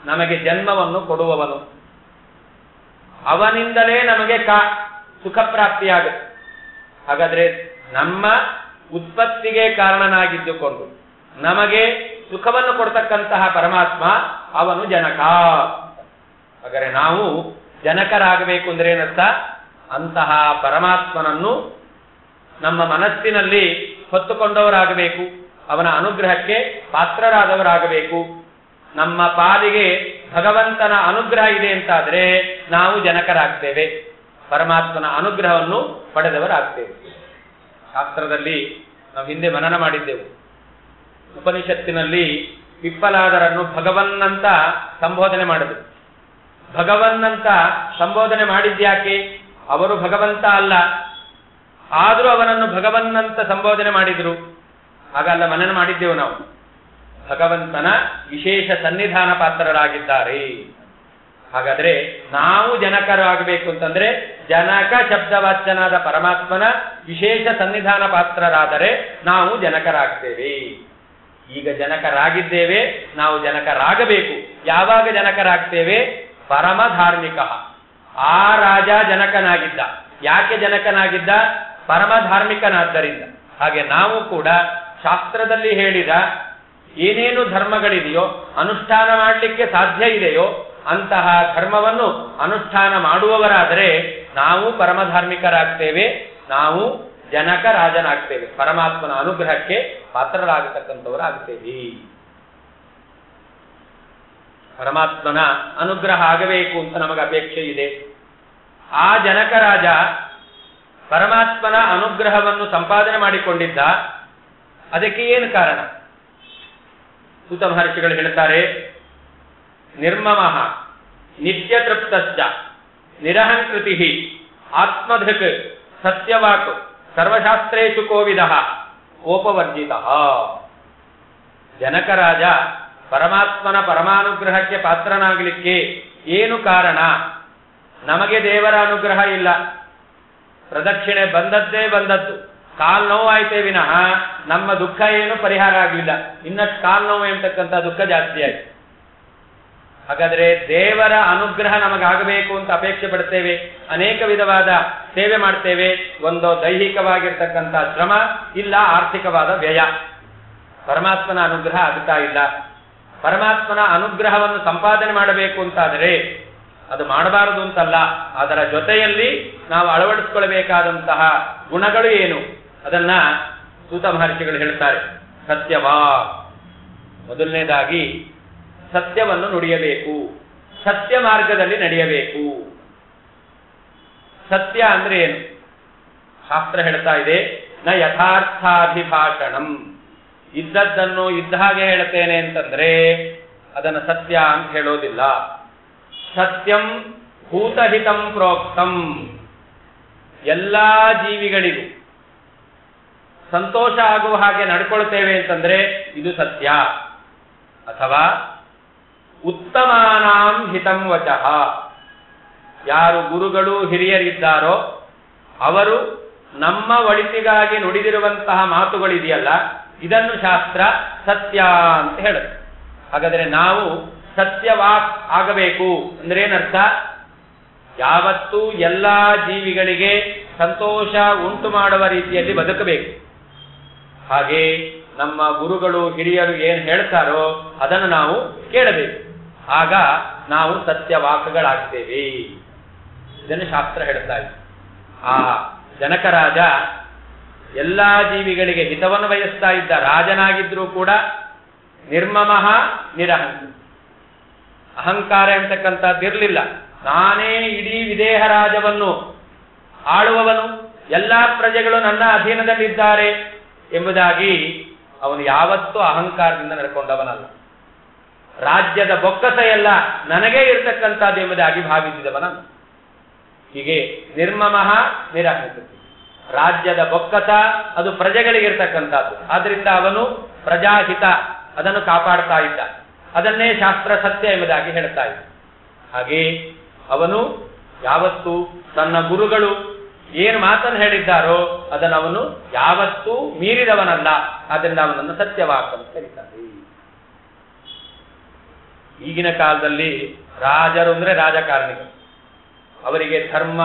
ನಮಗೆ ಜನ್ಮವನ್ನು ಕೊಡುವವನು, ಅವನಿಂದಲೇ ನಮಗೆ ಸುಖ ಪ್ರಾಪ್ತಿಯಾಗುತ್ತೆ. ಹಾಗಾದ್ರೆ ನಮ್ಮ ಉತ್ಪತ್ತಿಗೆ ಕಾರಣನಾಗಿದ್ದುಕೊಂಡು ನಮಗೆ ಸುಖವನ್ನು ಕೊಡ್ತಕ್ಕಂತಹ ಪರಮಾತ್ಮ ಅವನು ಜನಕ. ಹಾಗಾದ್ರೆ ನಾವು ಜನಕರಾಗಬೇಕು ಅಂದ್ರೆ ಏನರ್ಥ? ಅಂತಹ ಪರಮಾತ್ಮನನ್ನು ನಮ್ಮ ಮನಸ್ಸಿನಲ್ಲಿ ಹೊತ್ತುಕೊಂಡವರಾಗಬೇಕು, ಅವನ ಅನುಗ್ರಹಕ್ಕೆ ಪಾತ್ರರಾದವರಾಗಬೇಕು. ನಮ್ಮ ಪಾಲಿಗೆ ಭಗವಂತನ ಅನುಗ್ರಹ ಇದೆ ಅಂತಾದ್ರೆ ನಾವು ಜನಕರಾಗ್ತೇವೆ, ಪರಮಾತ್ಮನ ಅನುಗ್ರಹವನ್ನು ಪಡೆದವರಾಗ್ತೇವೆ. ಶಾಸ್ತ್ರದಲ್ಲಿ ನಾವು ಹಿಂದೆ ಮನನ ಮಾಡಿದ್ದೆವು. ಉಪನಿಷತ್ತಿನಲ್ಲಿ ಪಿಪ್ಪಲಾದರನ್ನು ಭಗವನ್ನಂತ ಸಂಬೋಧನೆ ಮಾಡಿದ್ರು. ಭಗವನ್ನಂತ ಸಂಬೋಧನೆ ಮಾಡಿದ್ಯಾಕೆ? ಅವರು ಭಗವಂತ ಅಲ್ಲ, ಆದರೂ ಅವನನ್ನು ಭಗವನ್ನಂತ ಸಂಬೋಧನೆ ಮಾಡಿದ್ರು. ಹಾಗಲ್ಲ ಮನನ ಮಾಡಿದ್ದೆವು ನಾವು. ಭಗವಂತನ ವಿಶೇಷ ಸನ್ನಿಧಾನ ಪಾತ್ರರಾಗಿದ್ದಾರೆ. ಹಾಗಾದ್ರೆ ನಾವು ಜನಕರಾಗಬೇಕು ಅಂತಂದ್ರೆ ಜನಕ ಶಬ್ದವಾಚ್ಯನಾದ ಪರಮಾತ್ಮನ ವಿಶೇಷ ಸನ್ನಿಧಾನ ಪಾತ್ರರಾದರೆ ನಾವು ಜನಕರಾಗ್ತೇವೆ. ಈಗ ಜನಕರಾಗಿದ್ದೇವೆ, ನಾವು ಜನಕರಾಗಬೇಕು. ಯಾವಾಗ ಜನಕರಾಗ್ತೇವೆ? ಪರಮ ಧಾರ್ಮಿಕ. ಆ ರಾಜ ಜನಕನಾಗಿದ್ದ. ಯಾಕೆ ಜನಕನಾಗಿದ್ದ? ಪರಮ ಧಾರ್ಮಿಕನಾದ್ದರಿಂದ. ಹಾಗೆ ನಾವು ಕೂಡ ಶಾಸ್ತ್ರದಲ್ಲಿ ಹೇಳಿದ ಏನೇನು ಧರ್ಮಗಳಿದೆಯೋ, ಅನುಷ್ಠಾನ ಮಾಡಲಿಕ್ಕೆ ಸಾಧ್ಯ ಇದೆಯೋ ಅಂತಹ ಧರ್ಮವನ್ನು ಅನುಷ್ಠಾನ ಮಾಡುವವರಾದರೆ ನಾವು ಪರಮಧಾರ್ಮಿಕರಾಗ್ತೇವೆ, ನಾವು ಜನಕ ರಾಜನಾಗ್ತೇವೆ, ಪರಮಾತ್ಮನ ಅನುಗ್ರಹಕ್ಕೆ ಪಾತ್ರರಾಗತಕ್ಕಂಥವರಾಗ್ತೇವೆ. ಪರಮಾತ್ಮನ ಅನುಗ್ರಹ ಆಗಬೇಕು ಅಂತ ನಮಗೆ ಅಪೇಕ್ಷೆ ಇದೆ. ಆ ಜನಕ ರಾಜ ಪರಮಾತ್ಮನ ಅನುಗ್ರಹವನ್ನು ಸಂಪಾದನೆ ಮಾಡಿಕೊಂಡಿದ್ದ. ಅದಕ್ಕೆ ಏನು ಕಾರಣ? ಸೂತ ಮಹರ್ಷಿಗಳು ಹೇಳ್ತಾರೆ, ನಿರ್ಮಮಃ ನಿತ್ಯತೃಪ್ತಶ್ಚ ನಿರಹಂಕೃತಿ ಆತ್ಮಧೃಕ್ ಸತ್ಯವಾಕ್ ಸರ್ವಶಾಸ್ತ್ರೇಷು ಕೋವಿದಃ ಕೋಪವರ್ಜಿತಃ. ಜನಕರಾಜ ಪರಮಾತ್ಮನ ಪರಮಾನುಗ್ರಹಕ್ಕೆ ಪಾತ್ರನಾಗಲಿಕ್ಕೆ ಏನು ಕಾರಣ? ನಮಗೆ ದೇವರ ಅನುಗ್ರಹ ಇಲ್ಲ, ಪ್ರದಕ್ಷಿಣೆ ಬಂದದ್ದೇ ಬಂದದ್ದು, ಕಾಲ್ ನೋವಾಯ್ತೇ ವಿನಃ ನಮ್ಮ ದುಃಖ ಏನು ಪರಿಹಾರ ಆಗಲಿಲ್ಲ, ಇನ್ನಷ್ಟು ಕಾಲ್ ನೋವು ಎಂಬತಕ್ಕಂಥ ದುಃಖ ಜಾಸ್ತಿ ಆಯ್ತು. ಹಾಗಾದ್ರೆ ದೇವರ ಅನುಗ್ರಹ ನಮಗಾಗಬೇಕು ಅಂತ ಅಪೇಕ್ಷೆ ಪಡ್ತೇವೆ, ಅನೇಕ ವಿಧವಾದ ಸೇವೆ ಮಾಡ್ತೇವೆ. ಒಂದು ದೈಹಿಕವಾಗಿರ್ತಕ್ಕಂಥ ಶ್ರಮ, ಇಲ್ಲ ಆರ್ಥಿಕವಾದ ವ್ಯಯ. ಪರಮಾತ್ಮನ ಅನುಗ್ರಹ ಆಗ್ತಾ ಇಲ್ಲ. ಪರಮಾತ್ಮನ ಅನುಗ್ರಹವನ್ನು ಸಂಪಾದನೆ ಮಾಡಬೇಕು ಅಂತಾದರೆ ಅದು ಮಾಡಬಾರದು ಅಂತಲ್ಲ, ಅದರ ಜೊತೆಯಲ್ಲಿ ನಾವು ಅಳವಡಿಸಿಕೊಳ್ಳಬೇಕಾದಂತಹ ಗುಣಗಳು ಏನು ಅದನ್ನ ಸೂತ ಮಹರ್ಷಿಗಳು ಹೇಳ್ತಾರೆ. ಸತ್ಯವಾ, ಮೊದಲನೇದಾಗಿ ಸತ್ಯವನ್ನು ನುಡಿಯಬೇಕು, ಸತ್ಯ ಮಾರ್ಗದಲ್ಲಿ ನಡೆಯಬೇಕು. ಸತ್ಯ ಅಂದ್ರೆ ಏನು? ಶಾಸ್ತ್ರ ಹೇಳ್ತಾ ಇದೆ, ನ ಯಥಾರ್ಥಾಭಿಭಾಷಣಂ. ಇದ್ದದ್ದನ್ನು ಇದ್ದ ಹಾಗೆ ಹೇಳ್ತೇನೆ ಅಂತಂದ್ರೆ ಅದನ್ನು ಸತ್ಯ ಅಂತ ಹೇಳೋದಿಲ್ಲ. ಸತ್ಯಂ ಭೂತಹಿತಂ ಪ್ರೋಕ್ತಂ. ಎಲ್ಲಾ ಜೀವಿಗಳಿಗೂ ಸಂತೋಷ ಆಗುವ ಹಾಗೆ ನಡ್ಕೊಳ್ತೇವೆ ಅಂತಂದ್ರೆ ಇದು ಸತ್ಯ. ಅಥವಾ ಉತ್ತಮಾನಾಂ ಹಿತಂ ವಚಃ. ಯಾರು ಗುರುಗಳು ಹಿರಿಯರಿದ್ದಾರೋ ಅವರು ನಮ್ಮ ಒಳಿತಿಗಾಗಿ ನುಡಿದಿರುವಂತಹ ಮಾತುಗಳಿದೆಯಲ್ಲ, ಇದನ್ನು ಶಾಸ್ತ್ರ ಸತ್ಯ ಅಂತ ಹೇಳುತ್ತೆ. ಹಾಗಾದರೆ ನಾವು ಸತ್ಯವಾಕ್ ಆಗಬೇಕು ಅಂದ್ರೆ ಏನರ್ಥ? ಯಾವತ್ತೂ ಎಲ್ಲಾ ಜೀವಿಗಳಿಗೆ ಸಂತೋಷ ಉಂಟು ಮಾಡುವ ರೀತಿಯಲ್ಲಿ ಬದುಕಬೇಕು. ಹಾಗೆ ನಮ್ಮ ಗುರುಗಳು ಹಿರಿಯರು ಏನು ಹೇಳ್ತಾರೋ ಅದನ್ನು ನಾವು ಕೇಳಬೇಕು. ಆಗ ನಾವು ಸತ್ಯವಾಕಗಳಾಗ್ತೇವೆ. ಇದನ್ನು ಶಾಸ್ತ್ರ ಹೇಳ್ತಾ ಇದೆ. ಆ ಜನಕರಾಜ ಎಲ್ಲಾ ಜೀವಿಗಳಿಗೆ ಹಿತವನ್ನು ಬಯಸ್ತಾ ಇದ್ದ ರಾಜನಾಗಿದ್ರೂ ಕೂಡ ನಿರ್ಮಮಃ ನಿರಹಂಕೃತಿ. ಅಹಂಕಾರ ಎಂತಕ್ಕಂಥದ್ದಿರಲಿಲ್ಲ. ನಾನೇ ಇಡೀ ವಿದೇಹ ರಾಜವನ್ನು ಆಳುವವನು, ಎಲ್ಲಾ ಪ್ರಜೆಗಳು ನನ್ನ ಅಧೀನದಲ್ಲಿದ್ದಾರೆ ಎಂಬುದಾಗಿ ಅವನು ಯಾವತ್ತೂ ಅಹಂಕಾರದಿಂದ ನಡ್ಕೊಂಡವನಲ್ಲ. ರಾಜ್ಯದ ಬೊಕ್ಕಸ ಎಲ್ಲ ನನಗೇ ಇರತಕ್ಕಂಥದ್ದು ಎಂಬುದಾಗಿ ಭಾವಿಸಿದವನಲ್ಲ. ಹೀಗೆ ನಿರ್ಮಮಃ ನಿರಹಂಕೃತಿ. ರಾಜ್ಯದ ಬೊಕ್ಕಸ ಅದು ಪ್ರಜೆಗಳಿಗಿರ್ತಕ್ಕಂಥದ್ದು. ಆದ್ರಿಂದ ಅವನು ಪ್ರಜಾಹಿತ ಅದನ್ನು ಕಾಪಾಡ್ತಾ ಇದ್ದ. ಅದನ್ನೇ ಶಾಸ್ತ್ರ ಸತ್ಯ ಎಂಬುದಾಗಿ ಹೇಳ್ತಾ ಇದ್ದ. ಹಾಗೆ ಅವನು ಯಾವತ್ತೂ ತನ್ನ ಗುರುಗಳು ಏನು ಮಾತನ್ನು ಹೇಳಿದ್ದಾರೋ ಅದನ್ನು ಅವನು ಯಾವತ್ತೂ ಮೀರಿದವನಲ್ಲ. ಆದ್ದರಿಂದ ಅವನನ್ನು ಸತ್ಯವಾಕ್ ಅಂತ ಕರೀತಾರೆ. ಈಗಿನ ಕಾಲದಲ್ಲಿ ರಾಜರು ಅಂದ್ರೆ ರಾಜಕಾರಣಿಗಳು. ಅವರಿಗೆ ಧರ್ಮ,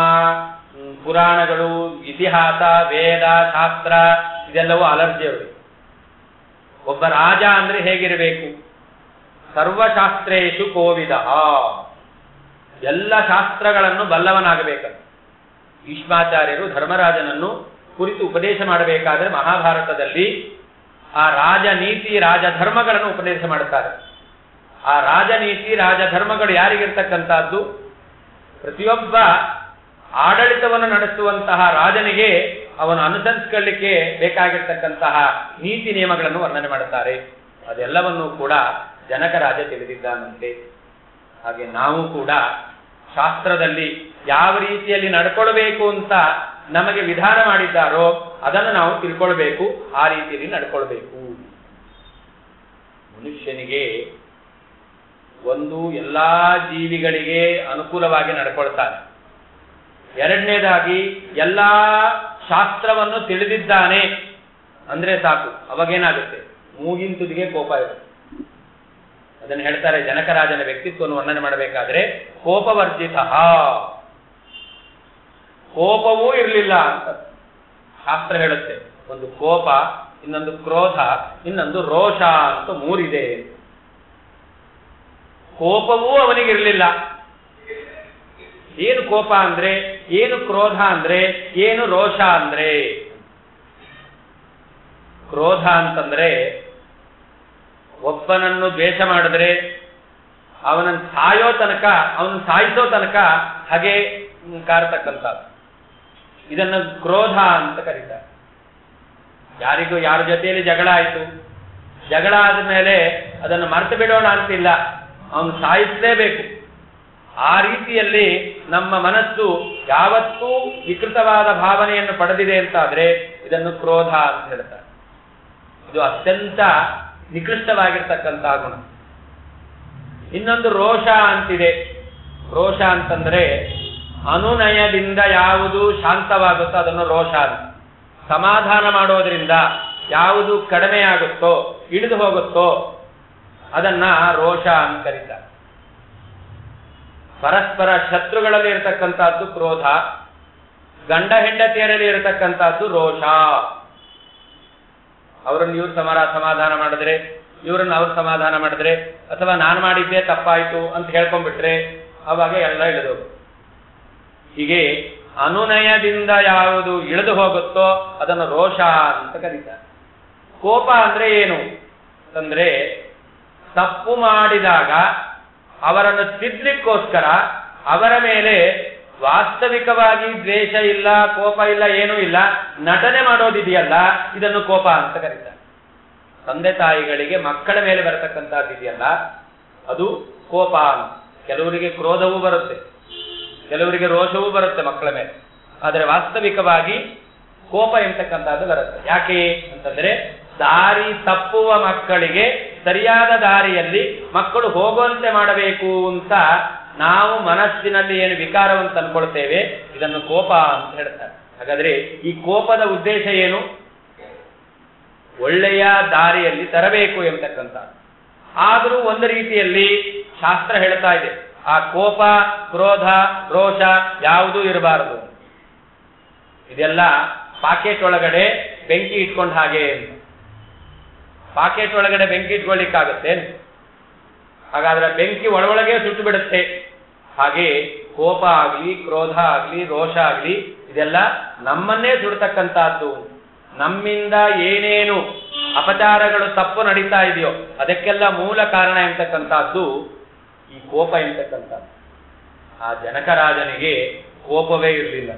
ಪುರಾಣಗಳು, ಇತಿಹಾಸ, ವೇದ, ಶಾಸ್ತ್ರ ಇದೆಲ್ಲವೂ ಅಲರ್ಜಿ ಅವರಿಗೆ. ಒಬ್ಬ ರಾಜ ಅಂದ್ರೆ ಹೇಗಿರಬೇಕು? ಸರ್ವಶಾಸ್ತ್ರೇಷು ಕೋವಿದಃ. ಎಲ್ಲ ಶಾಸ್ತ್ರಗಳನ್ನು ಬಲ್ಲವನಾಗಬೇಕಂತ ಭೀಷ್ಮಾಚಾರ್ಯರು ಧರ್ಮರಾಜನನ್ನು ಕುರಿತು ಉಪದೇಶ ಮಾಡಬೇಕಾದ್ರೆ ಮಹಾಭಾರತದಲ್ಲಿ ಆ ರಾಜನೀತಿ ರಾಜಧರ್ಮಗಳನ್ನು ಉಪದೇಶ ಮಾಡುತ್ತಾರೆ. ಆ ರಾಜನೀತಿ ರಾಜಧರ್ಮಗಳು ಯಾರಿಗಿರ್ತಕ್ಕಂಥದ್ದು? ಪ್ರತಿಯೊಬ್ಬ ಆಡಳಿತವನ್ನು ನಡೆಸುವಂತಹ ರಾಜನಿಗೆ ಅವನು ಅನುಸರಿಸಿಕೊಳ್ಳಲಿಕ್ಕೆ ಬೇಕಾಗಿರ್ತಕ್ಕಂತಹ ನೀತಿ ನಿಯಮಗಳನ್ನು ವರ್ಣನೆ ಮಾಡುತ್ತಾರೆ. ಅದೆಲ್ಲವನ್ನೂ ಕೂಡ ಜನಕರಾಜ ತಿಳಿದಿದ್ದಾನಂತೆ. ಹಾಗೆ ನಾವು ಕೂಡ ಶಾಸ್ತ್ರದಲ್ಲಿ ಯಾವ ರೀತಿಯಲ್ಲಿ ನಡ್ಕೊಳ್ಬೇಕು ಅಂತ ನಮಗೆ ವಿಧಾನ ಮಾಡಿದ್ದಾರೋ ಅದನ್ನು ನಾವು ತಿಳ್ಕೊಳ್ಬೇಕು, ಆ ರೀತಿಯಲ್ಲಿ ನಡ್ಕೊಳ್ಬೇಕು. ಮನುಷ್ಯನಿಗೆ ಒಂದು ಎಲ್ಲಾ ಜೀವಿಗಳಿಗೆ ಅನುಕೂಲವಾಗಿ ನಡ್ಕೊಳ್ತಾನೆ. ಎರಡನೇದಾಗಿ ಎಲ್ಲಾ ಶಾಸ್ತ್ರವನ್ನು ತಿಳಿದಿದ್ದಾನೆ ಅಂದ್ರೆ ಸಾಕು, ಅವಾಗೇನಾಗುತ್ತೆ, ಮೂಗಿನ ತುದಿಗೆ ಕೋಪ ಇರುತ್ತೆ. ಅದನ್ನು ಹೇಳ್ತಾರೆ ಜನಕರಾಜನ ವ್ಯಕ್ತಿತ್ವವನ್ನು ವರ್ಣನೆ ಮಾಡಬೇಕಾದ್ರೆ ಕೋಪವರ್ಜಿತ, ಕೋಪವೂ ಇರಲಿಲ್ಲ ಅಂತ ಶಾಸ್ತ್ರ ಹೇಳುತ್ತೆ. ಒಂದು ಕೋಪ, ಇನ್ನೊಂದು ಕ್ರೋಧ, ಇನ್ನೊಂದು ರೋಷ ಅಂತ ಮೂರಿದೆ. ಕೋಪವೂ ಅವನಿಗಿರಲಿಲ್ಲ. ಏನು ಕೋಪ ಅಂದ್ರೆ, ಏನು ಕ್ರೋಧ ಅಂದ್ರೆ, ಏನು ರೋಷ ಅಂದ್ರೆ? ಕ್ರೋಧ ಅಂತಂದ್ರೆ ಒಬ್ಬನನ್ನು ದ್ವೇಷ ಮಾಡಿದ್ರೆ ಅವನನ್ನು ಸಾಯೋ ತನಕ, ಅವನು ಸಾಯಿಸೋ ತನಕ ಹಾಗೆ ಕಾರತಕ್ಕಂಥದ್ದು. ಇದನ್ನು ಕ್ರೋಧ ಅಂತ ಕರೀತಾರೆ. ಯಾರಿಗೂ ಯಾರ ಜೊತೆಯಲ್ಲಿ ಜಗಳ ಆಯಿತು, ಜಗಳ ಆದ್ಮೇಲೆ ಅದನ್ನು ಮರೆತು ಬಿಡೋಣ ಅಂತಿಲ್ಲ, ಅವನು ಸಾಯಿಸಲೇಬೇಕು. ಆ ರೀತಿಯಲ್ಲಿ ನಮ್ಮ ಮನಸ್ಸು ಯಾವತ್ತೂ ವಿಕೃತವಾದ ಭಾವನೆಯನ್ನು ಪಡೆದಿದೆ ಅಂತಾದ್ರೆ ಇದನ್ನು ಕ್ರೋಧ ಅಂತ ಹೇಳ್ತಾರೆ. ಇದು ಅತ್ಯಂತ ನಿಕೃಷ್ಟವಾಗಿರ್ತಕ್ಕಂತಹ ಗುಣ. ಇನ್ನೊಂದು ರೋಷ ಅಂತಿದೆ. ರೋಷ ಅಂತಂದ್ರೆ ಅನುನಯದಿಂದ ಯಾವುದು ಶಾಂತವಾಗುತ್ತೋ ಅದನ್ನು ರೋಷ ಅಂತ. ಸಮಾಧಾನ ಮಾಡೋದ್ರಿಂದ ಯಾವುದು ಕಡಿಮೆ ಆಗುತ್ತೋ, ಇಳಿದು ಹೋಗುತ್ತೋ ಅದನ್ನ ರೋಷ ಅಂತ ಕರೀತಾರೆ. ಪರಸ್ಪರ ಶತ್ರುಗಳಲ್ಲಿ ಇರತಕ್ಕಂಥದ್ದು ಕ್ರೋಧ, ಗಂಡ ಹೆಂಡತಿಯರಲ್ಲಿ ಇರತಕ್ಕಂಥದ್ದು ರೋಷ. ಅವರನ್ನು ಇವ್ರು ಸಮಾಧಾನ ಮಾಡಿದ್ರೆ, ಇವರನ್ನು ಅವ್ರು ಸಮಾಧಾನ ಮಾಡಿದ್ರೆ, ಅಥವಾ ನಾನು ಮಾಡಿದ್ದೆ ತಪ್ಪಾಯಿತು ಅಂತ ಹೇಳ್ಕೊಂಡ್ಬಿಟ್ರೆ ಅವಾಗ ಎಲ್ಲ ಇಳಿದು. ಹೀಗೆ ಅನುನಯದಿಂದ ಯಾವುದು ಇಳಿದು ಹೋಗುತ್ತೋ ಅದನ್ನು ರೋಷ ಅಂತ ಕರೀತಾರೆ. ಕೋಪ ಅಂದ್ರೆ ಏನು ಅಂತಂದ್ರೆ ತಪ್ಪು ಮಾಡಿದಾಗ ಅವರನ್ನು ತಿದ್ದಲಿಕ್ಕೋಸ್ಕರ ಅವರ ಮೇಲೆ ವಾಸ್ತವಿಕವಾಗಿ ದ್ವೇಷ ಇಲ್ಲ, ಕೋಪ ಇಲ್ಲ, ಏನೂ ಇಲ್ಲ, ನಟನೆ ಮಾಡೋದಿದೆಯಲ್ಲ, ಇದನ್ನು ಕೋಪ ಅಂತ ಕರೀತಾರೆ. ತಂದೆ ತಾಯಿಗಳಿಗೆ ಮಕ್ಕಳ ಮೇಲೆ ಬರತಕ್ಕಂಥದ್ದಿದೆಯಲ್ಲ ಅದು ಕೋಪ ಅಂತ. ಕೆಲವರಿಗೆ ಕ್ರೋಧವೂ ಬರುತ್ತೆ, ಕೆಲವರಿಗೆ ರೋಷವೂ ಬರುತ್ತೆ ಮಕ್ಕಳ ಮೇಲೆ, ಆದರೆ ವಾಸ್ತವಿಕವಾಗಿ ಕೋಪ ಎಂತಕ್ಕಂಥದ್ದು ಬರುತ್ತೆ. ಯಾಕೆ ಅಂತಂದ್ರೆ ದಾರಿ ತಪ್ಪುವ ಮಕ್ಕಳಿಗೆ ಸರಿಯಾದ ದಾರಿಯಲ್ಲಿ ಮಕ್ಕಳು ಹೋಗುವಂತೆ ಮಾಡಬೇಕು ಅಂತ ನಾವು ಮನಸ್ಸಿನಲ್ಲಿ ಏನು ವಿಕಾರವನ್ನು ತಂದ್ಕೊಳ್ತೇವೆ ಇದನ್ನು ಕೋಪ ಅಂತ ಹೇಳ್ತಾರೆ. ಹಾಗಾದ್ರೆ ಈ ಕೋಪದ ಉದ್ದೇಶ ಏನು? ಒಳ್ಳೆಯ ದಾರಿಯಲ್ಲಿ ತರಬೇಕು ಎಂಬತಕ್ಕಂಥ. ಆದರೂ ಒಂದು ರೀತಿಯಲ್ಲಿ ಶಾಸ್ತ್ರ ಹೇಳ್ತಾ ಇದೆ ಆ ಕೋಪ, ಕ್ರೋಧ, ರೋಷ ಯಾವುದೂ ಇರಬಾರದು. ಇದೆಲ್ಲ ಪಾಕೆಟ್ ಒಳಗಡೆ ಬೆಂಕಿ ಇಟ್ಕೊಂಡ ಹಾಗೆ. ಪಾಕೆಟ್ ಒಳಗಡೆ ಬೆಂಕಿ ಇಟ್ಕೊಳ್ಳಿಕ್ಕಾಗತ್ತೆ? ಹಾಗಾದ್ರೆ ಬೆಂಕಿ ಒಳಗೆ ಸುಟ್ಟು ಬಿಡುತ್ತೆ. ಹಾಗೆ ಕೋಪ ಆಗ್ಲಿ, ಕ್ರೋಧ ಆಗ್ಲಿ, ರೋಷ ಆಗ್ಲಿ ಇದೆಲ್ಲ ನಮ್ಮನ್ನೇ ಸುಡ್ತಕ್ಕಂಥದ್ದು. ನಮ್ಮಿಂದ ಏನೇನು ಅಪಚಾರಗಳು ತಪ್ಪು ನಡೀತಾ ಇದೆಯೋ ಅದಕ್ಕೆಲ್ಲ ಮೂಲ ಕಾರಣ ಎಂತಕ್ಕಂಥದ್ದು ಈ ಕೋಪ ಎಂತಕ್ಕಂಥದ್ದು. ಆ ಜನಕರಾಜನಿಗೆ ಕೋಪವೇ ಇರಲಿಲ್ಲ.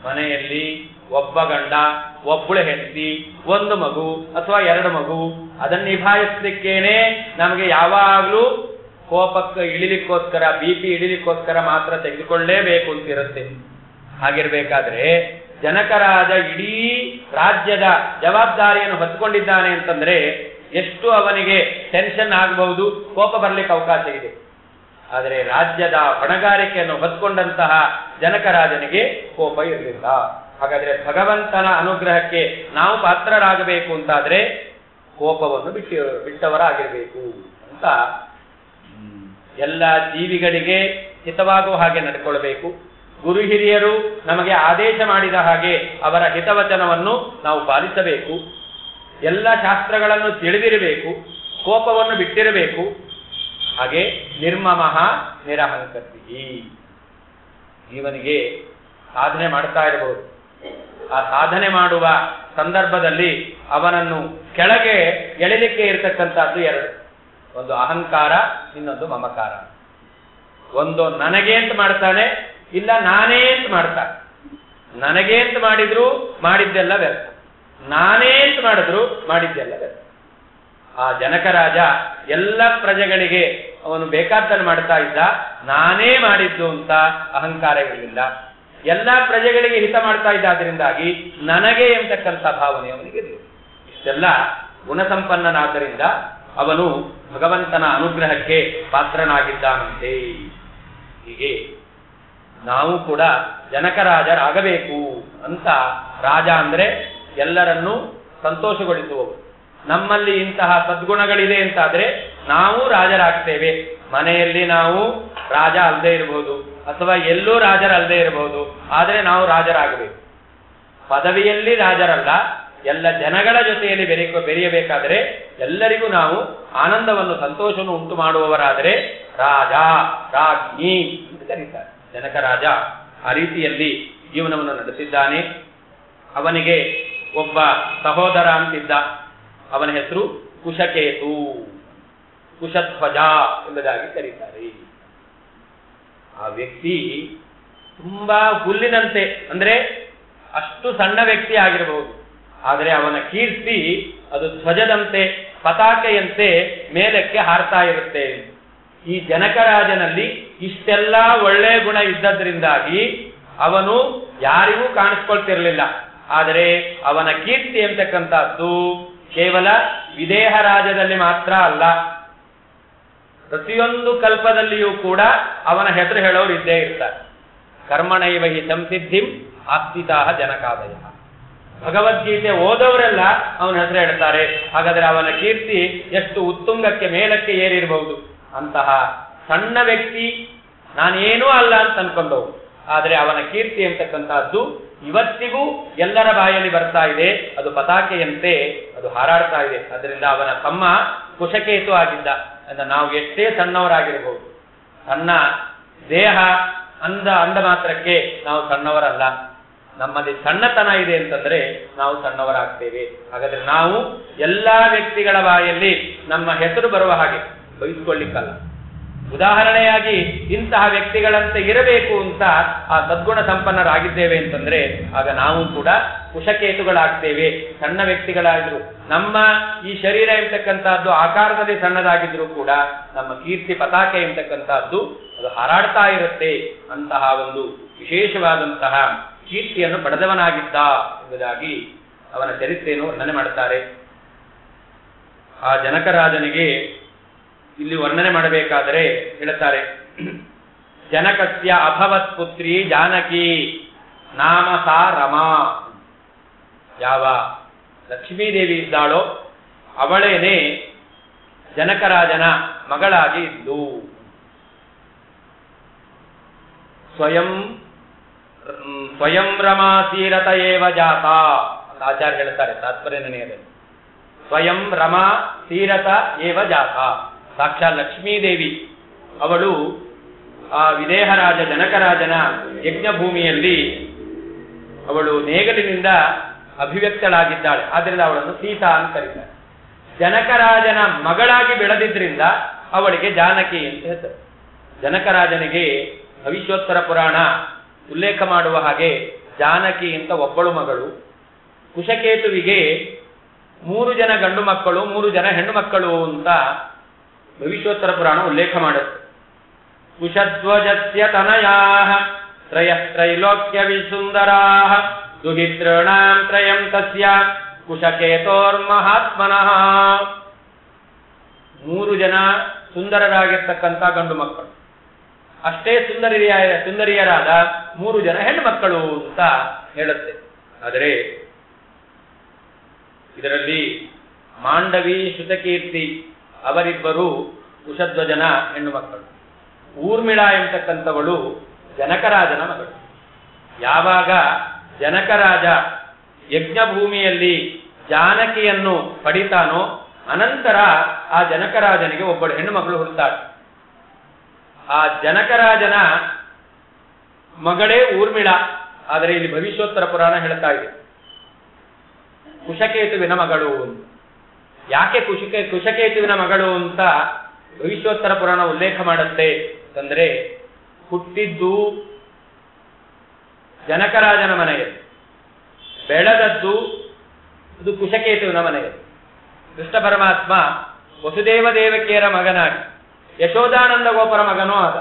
ಮನೆಯಲ್ಲಿ ಒಬ್ಬ ಗಂಡ, ಒಬ್ಬಳು ಹೆಂಡತಿ, ಒಂದು ಮಗು ಅಥವಾ ಎರಡು ಮಗು, ಅದನ್ನು ನಿಭಾಯಿಸಲಿಕ್ಕೇನೆ ನಮಗೆ ಯಾವಾಗಲೂ ಕೋಪಕ್ಕೆ ಇಳಿಲಿಕ್ಕೋಸ್ಕರ, BP ಇಳಿಲಿಕ್ಕೋಸ್ಕರ ಮಾತ್ರ ತೆಗೆದುಕೊಳ್ಳೇಬೇಕು ಅಂತಿರುತ್ತೆ. ಹಾಗಿರ್ಬೇಕಾದ್ರೆ ಜನಕರಾಜ ಇಡೀ ರಾಜ್ಯದ ಜವಾಬ್ದಾರಿಯನ್ನು ಹೊತ್ತುಕೊಂಡಿದ್ದಾನೆ ಅಂತಂದ್ರೆ ಎಷ್ಟು ಅವನಿಗೆ ಟೆನ್ಷನ್ ಆಗಬಹುದು, ಕೋಪ ಬರಲಿಕ್ಕೆ ಅವಕಾಶ ಇದೆ. ಆದರೆ ರಾಜ್ಯದ ಹೊಣೆಗಾರಿಕೆಯನ್ನು ಹೊತ್ಕೊಂಡಂತಹ ಜನಕರಾಜನಿಗೆ ಕೋಪ ಇರಲಿಲ್ಲ. ಹಾಗಾದ್ರೆ ಅನುಗ್ರಹಕ್ಕೆ ನಾವು ಪಾತ್ರರಾಗಬೇಕು ಅಂತಾದ್ರೆ ಕೋಪವನ್ನು ಬಿಟ್ಟವರಾಗಿರ್ಬೇಕು ಅಂತ ಎಲ್ಲ ಜೀವಿಗಳಿಗೆ ಹಿತವಾಗುವ ಹಾಗೆ ನಡ್ಕೊಳ್ಬೇಕು. ಗುರು ಹಿರಿಯರು ನಮಗೆ ಆದೇಶ ಮಾಡಿದ ಹಾಗೆ ಅವರ ಹಿತವಚನವನ್ನು ನಾವು ಪಾಲಿಸಬೇಕು. ಎಲ್ಲ ಶಾಸ್ತ್ರಗಳನ್ನು ತಿಳಿದಿರಬೇಕು, ಕೋಪವನ್ನು ಬಿಟ್ಟಿರಬೇಕು. ಹಾಗೆ ನಿರ್ಮಮಃ ನಿರಹಂಕೃತಿ, ಜೀವನಿಗೆ ಸಾಧನೆ ಮಾಡ್ತಾ ಇರಬಹುದು. ಆ ಸಾಧನೆ ಮಾಡುವ ಸಂದರ್ಭದಲ್ಲಿ ಅವನನ್ನು ಕೆಳಗೆ ಎಳಿಲಿಕ್ಕೆ ಇರತಕ್ಕಂಥದ್ದು ಎರಡು, ಒಂದು ಅಹಂಕಾರ, ಇನ್ನೊಂದು ಮಮಕಾರ. ಒಂದು ನನಗೆ ಅಂತ ಮಾಡ್ತಾನೆ, ಇಲ್ಲ ನಾನೇ ಅಂತ ಮಾಡ್ತಾನೆ. ನನಗೆ ಅಂತ ಮಾಡಿದ್ರು ಮಾಡಿದ್ದೆಲ್ಲ ವ್ಯರ್ಥ, ನಾನೇ ಅಂತ ಮಾಡಿದ್ರು ಮಾಡಿದ್ದೆಲ್ಲ ವ್ಯರ್ಥ. ಆ ಜನಕರಾಜ ಎಲ್ಲ ಪ್ರಜೆಗಳಿಗೆ ಅವನು ಬೇಕಾದ್ದನ್ನು ಮಾಡ್ತಾ ಇದ್ದ, ನಾನೇ ಮಾಡಿದ್ದು ಅಂತ ಅಹಂಕಾರ ಇರಲಿಲ್ಲ. ಎಲ್ಲ ಪ್ರಜೆಗಳಿಗೆ ಹಿತ ಮಾಡ್ತಾ ಇದ್ದ, ಅದರಿಂದಾಗಿ ನನಗೆ ಎಂಬತಕ್ಕಂಥ ಭಾವನೆ ಅವನಿಗೆ ಇರಲಿಲ್ಲ. ಇಷ್ಟೆಲ್ಲ ಗುಣಸಂಪನ್ನನಾದ್ದರಿಂದ ಅವನು ಭಗವಂತನ ಅನುಗ್ರಹಕ್ಕೆ ಪಾತ್ರನಾಗಿದ್ದಾನಂತೆ. ಹೀಗೆ ನಾವು ಕೂಡ ಜನಕರಾಜರಾಗಬೇಕು ಅಂತ. ರಾಜ ಅಂದ್ರೆ ಎಲ್ಲರನ್ನೂ ಸಂತೋಷಗೊಳಿಸುವವರು. ನಮ್ಮಲ್ಲಿ ಇಂತಹ ಸದ್ಗುಣಗಳಿದೆ ಅಂತಾದ್ರೆ ನಾವು ರಾಜರಾಗ್ತೇವೆ. ಮನೆಯಲ್ಲಿ ನಾವು ರಾಜ ಅಲ್ಲದೆ ಇರಬಹುದು, ಅಥವಾ ಎಲ್ಲೂ ರಾಜರಲ್ಲದೆ ಇರಬಹುದು, ಆದರೆ ನಾವು ರಾಜರಾಗಬೇಕು. ಪದವಿಯಲ್ಲಿ ರಾಜರಲ್ಲ, ಎಲ್ಲ ಜನಗಳ ಜೊತೆಯಲ್ಲಿ ಬೆರೆಯಬೇಕಾದರೆ ಎಲ್ಲರಿಗೂ ನಾವು ಆನಂದವನ್ನು ಸಂತೋಷವನ್ನು ಉಂಟು ಮಾಡುವವರಾದರೆ ರಾಜ, ರಾಜ್ಞಿ ಎಂದು ಕರೀತಾರೆ. ಜನಕರಾಜ ಆ ರೀತಿಯಲ್ಲಿ ಜೀವನವನ್ನು ನಡೆಸಿದ್ದಾನೆ. ಅವನಿಗೆ ಒಬ್ಬ ಸಹೋದರ ಅಂತಿದ್ದ, ಅವನ ಹೆಸರು ಕುಶಕೇತು, ಕುಶಧ್ವಜ ಎಂಬುದಾಗಿ ಕರೀತಾರೆ. ಆ ವ್ಯಕ್ತಿ ತುಂಬಾ ಹುಲ್ಲಿನಂತೆ, ಅಂದ್ರೆ ಅಷ್ಟು ಸಣ್ಣ ವ್ಯಕ್ತಿ ಆಗಿರಬಹುದು, ಆದರೆ ಅವನ ಕೀರ್ತಿ ಅದು ಧ್ವಜದಂತೆ, ಪತಾಕೆಯಂತೆ ಮೇಲಕ್ಕೆ ಹಾರ್ತಾ ಇರುತ್ತೆ. ಈ ಜನಕರಾಜನಲ್ಲಿ ಇಷ್ಟೆಲ್ಲ ಒಳ್ಳೆಯ ಗುಣ ಇದ್ದದ್ರಿಂದಾಗಿ ಅವನು ಯಾರಿಗೂ ಕಾಣಿಸ್ಕೊಳ್ತಿರ್ಲಿಲ್ಲ. ಆದರೆ ಅವನ ಕೀರ್ತಿ ಎಂತಕ್ಕಂಥದ್ದು ಕೇವಲ ವಿದೇಹ ರಾಜ್ಯದಲ್ಲಿ ಮಾತ್ರ ಅಲ್ಲ, ಪ್ರತಿಯೊಂದು ಕಲ್ಪದಲ್ಲಿಯೂ ಕೂಡ ಅವನ ಹೆಸರು ಹೇಳೋರು ಇದ್ದೇ ಇರ್ತಾರೆ. ಕರ್ಮಣೈವ ಹಿ ಸಂಸಿದ್ಧಿಂ ಆಸ್ಥಿತಾಃ ಜನಕಾದಯ. ಭಗವದ್ಗೀತೆ ಓದವರೆಲ್ಲ ಅವನ ಹೆಸರು ಹೇಳ್ತಾರೆ. ಹಾಗಾದ್ರೆ ಅವನ ಕೀರ್ತಿ ಎಷ್ಟು ಉತ್ತುಂಗಕ್ಕೆ ಮೇಲಕ್ಕೆ ಏರಿರಬಹುದು. ಅಂತಹ ಸಣ್ಣ ವ್ಯಕ್ತಿ, ನಾನೇನೂ ಅಲ್ಲ ಅಂತ ಅನ್ಕೊಂಡವು, ಆದರೆ ಅವನ ಕೀರ್ತಿ ಎಂತಕ್ಕಂಥದ್ದು ಇವತ್ತಿಗೂ ಎಲ್ಲರ ಬಾಯಲ್ಲಿ ಬರ್ತಾ ಇದೆ. ಅದು ಪತಾಕೆಯಂತೆ ಅದು ಹಾರಾಡ್ತಾ ಇದೆ. ಅದರಿಂದ ಅವನ ತಮ್ಮ ಕುಶಕೇತು ಆಗಿದ್ದ. ಅಂದ್ರೆ ನಾವು ಎಷ್ಟೇ ಸಣ್ಣವರಾಗಿರಬಹುದು, ಸಣ್ಣ ದೇಹ ಅಂದ ಮಾತ್ರಕ್ಕೆ ನಾವು ಸಣ್ಣವರಲ್ಲ. ನಮ್ಮಲ್ಲಿ ಸಣ್ಣತನ ಇದೆ ಅಂತಂದ್ರೆ ನಾವು ಸಣ್ಣವರಾಗ್ತೇವೆ. ಹಾಗಾದ್ರೆ ನಾವು ಎಲ್ಲಾ ವ್ಯಕ್ತಿಗಳ ಬಾಯಲ್ಲಿ ನಮ್ಮ ಹೆಸರು ಬರುವ ಹಾಗೆ ಬಯಸ್ಕೊಳ್ಳಿಕ್ಕಲ್ಲ. ಉದಾಹರಣೆಯಾಗಿ ಇಂತಹ ವ್ಯಕ್ತಿಗಳಂತೆ ಇರಬೇಕು ಅಂತ ಆ ಸದ್ಗುಣ ಸಂಪನ್ನರಾಗಿದ್ದೇವೆ ಅಂತಂದ್ರೆ ಆಗ ನಾವು ಕೂಡ ಕುಶಕೇತುಗಳಾಗ್ತೇವೆ. ಸಣ್ಣ ವ್ಯಕ್ತಿಗಳಾಗಿದ್ರು, ನಮ್ಮ ಈ ಶರೀರ ಎಂತಕ್ಕಂಥದ್ದು ಆಕಾರದಲ್ಲಿ ಸಣ್ಣದಾಗಿದ್ರು ಕೂಡ ನಮ್ಮ ಕೀರ್ತಿ ಪತಾಕೆ ಎಂತಕ್ಕಂಥದ್ದು ಅದು ಹಾರಾಡ್ತಾ ಇರುತ್ತೆ. ಅಂತಹ ಒಂದು ವಿಶೇಷವಾದಂತಹ ಕೀರ್ತಿಯನ್ನು ಪಡೆದವನಾಗಿದ್ದ ಎಂಬುದಾಗಿ ಅವನ ಚರಿತ್ರೆಯನ್ನು ವರ್ಣನೆ ಮಾಡುತ್ತಾರೆ. ಆ ಜನಕರಾಜನಿಗೆ ಇಲ್ಲಿ ವರ್ಣನೆ ಮಾಡಬೇಕಾದರೆ ಹೇಳುತ್ತಾರೆ, ಜನಕಸ್ಯ ಅಭವತ್ ಪುತ್ರಿ ಜಾನಕಿ ನಾಮ ಸಾ ರಮಾ. ಯಾವ ಲಕ್ಷ್ಮೀದೇವಿ ಇದ್ದಾಳೋ ಅವಳೇನೆ ಜನಕರಾಜನ ಮಗಳಾಗಿ ಇದ್ದು. ಸ್ವಯಂ ರಮಾಸೀರತ ಏವ ಜಾತ ಅಂತ ಆಚಾರ್ಯ ಹೇಳ್ತಾರೆ ತಾತ್ಪರ್ಯ ನಿರ್ಣಯದಲ್ಲಿ. ಸ್ವಯಂ ರಮಾ ತೀರತ ಏವ ಜಾತ. ಸಾಕ್ಷಾತ್ ಲಕ್ಷ್ಮೀದೇವಿ ಅವಳು ಆ ವಿದೇಹರಾಜ ಜನಕರಾಜನ ಯಜ್ಞಭೂಮಿಯಲ್ಲಿ ಅವಳು ನೇಗಲಿನಿಂದ ಅಭಿವ್ಯಕ್ತಳಾಗಿದ್ದಾಳೆ. ಆದ್ದರಿಂದ ಅವಳನ್ನು ಸೀತಾ ಅಂತ ಕರೀತಾರೆ. ಜನಕರಾಜನ ಮಗಳಾಗಿ ಬೆಳೆದಿದ್ರಿಂದ ಅವಳಿಗೆ ಜಾನಕಿ ಅಂತ ಹೆಸರು. ಜನಕರಾಜನಿಗೆ ಭವಿಷ್ಯೋತ್ತರ ಪುರಾಣ ಉಲ್ಲೇಖ ಮಾಡುವ ಹಾಗೆ ಜಾನಕಿ ಅಂತ ಒಬ್ಬಳು ಮಗಳು, ಕುಶಕೇತುವಿಗೆ 3 ಜನ ಗಂಡು ಮಕ್ಕಳು 3 ಜನ ಹೆಣ್ಣು ಮಕ್ಕಳು ಅಂತ ಭವಿಷ್ಯೋತ್ತರ ಪುರಾಣ ಉಲ್ಲೇಖ ಮಾಡುತ್ತೆ. ಕುಶಧ್ವಜಸ್ಯ ತನಯಾಃ ತ್ರೈಲೋಕ್ಯ ವಿಸುಂದರಾಃ ದುಹಿತೃಣಾಂ ತ್ರಯಂ ತಸ್ಯ ಕುಶಕೇತೋರ್ಮಹಾತ್ಮನಃ. 3 ಜನ ಸುಂದರರಾಗಿರ್ತಕ್ಕಂಥ ಗಂಡು ಮಕ್ಕಳು, ಅಷ್ಟೇ ಸುಂದರಿಯರಾದ 3 ಜನ ಹೆಣ್ಣು ಮಕ್ಕಳು ಅಂತ ಹೇಳುತ್ತೆ. ಆದರೆ ಇದರಲ್ಲಿ ಮಾಂಡವಿ ಶ್ರುತಕೀರ್ತಿ ಅವರಿಬ್ಬರು ಕುಶಧ್ವಜನ ಹೆಣ್ಣು ಮಕ್ಕಳು. ಊರ್ಮಿಳಾ ಎಂಬತಕ್ಕಂಥವಳು ಜನಕರಾಜನ ಮಗಳು. ಯಾವಾಗ ಜನಕರಾಜ ಯಜ್ಞಭೂಮಿಯಲ್ಲಿ ಜಾನಕಿಯನ್ನು ಪಡಿತಾನೋ ಅನಂತರ ಆ ಜನಕರಾಜನಿಗೆ ಒಬ್ಬಳು ಹೆಣ್ಣು ಮಗಳು ಹುಡ್ತಾಳೆ. ಆ ಜನಕರಾಜನ ಮಗಳೇ ಊರ್ಮಿಳಾ. ಆದರೆ ಇಲ್ಲಿ ಭವಿಷ್ಯೋತ್ತರ ಪುರಾಣ ಹೇಳ್ತಾ ಇದೆ ಕುಶಕೇತುವಿನ ಮಗಳು. ಯಾಕೆ ಕುಶಕೇತುವಿನ ಮಗಳು ಅಂತ ಭವಿಷ್ಯೋತ್ತರ ಪುರಾಣ ಉಲ್ಲೇಖ ಮಾಡುತ್ತೆ ಅಂತಂದ್ರೆ, ಹುಟ್ಟಿದ್ದು ಜನಕರಾಜನ ಮನೆಯಲ್ಲಿ, ಬೆಳೆದದ್ದು ಇದು ಕುಶಕೇತುವಿನ ಮನೆಯಲ್ಲಿ. ಕೃಷ್ಣ ಪರಮಾತ್ಮ ವಸುದೇವ ದೇವಕಿಯರ ಮಗನಾಗಿ ಯಶೋಧಾನಂದ ಗೋಪರ ಮಗನೂ ಆದ.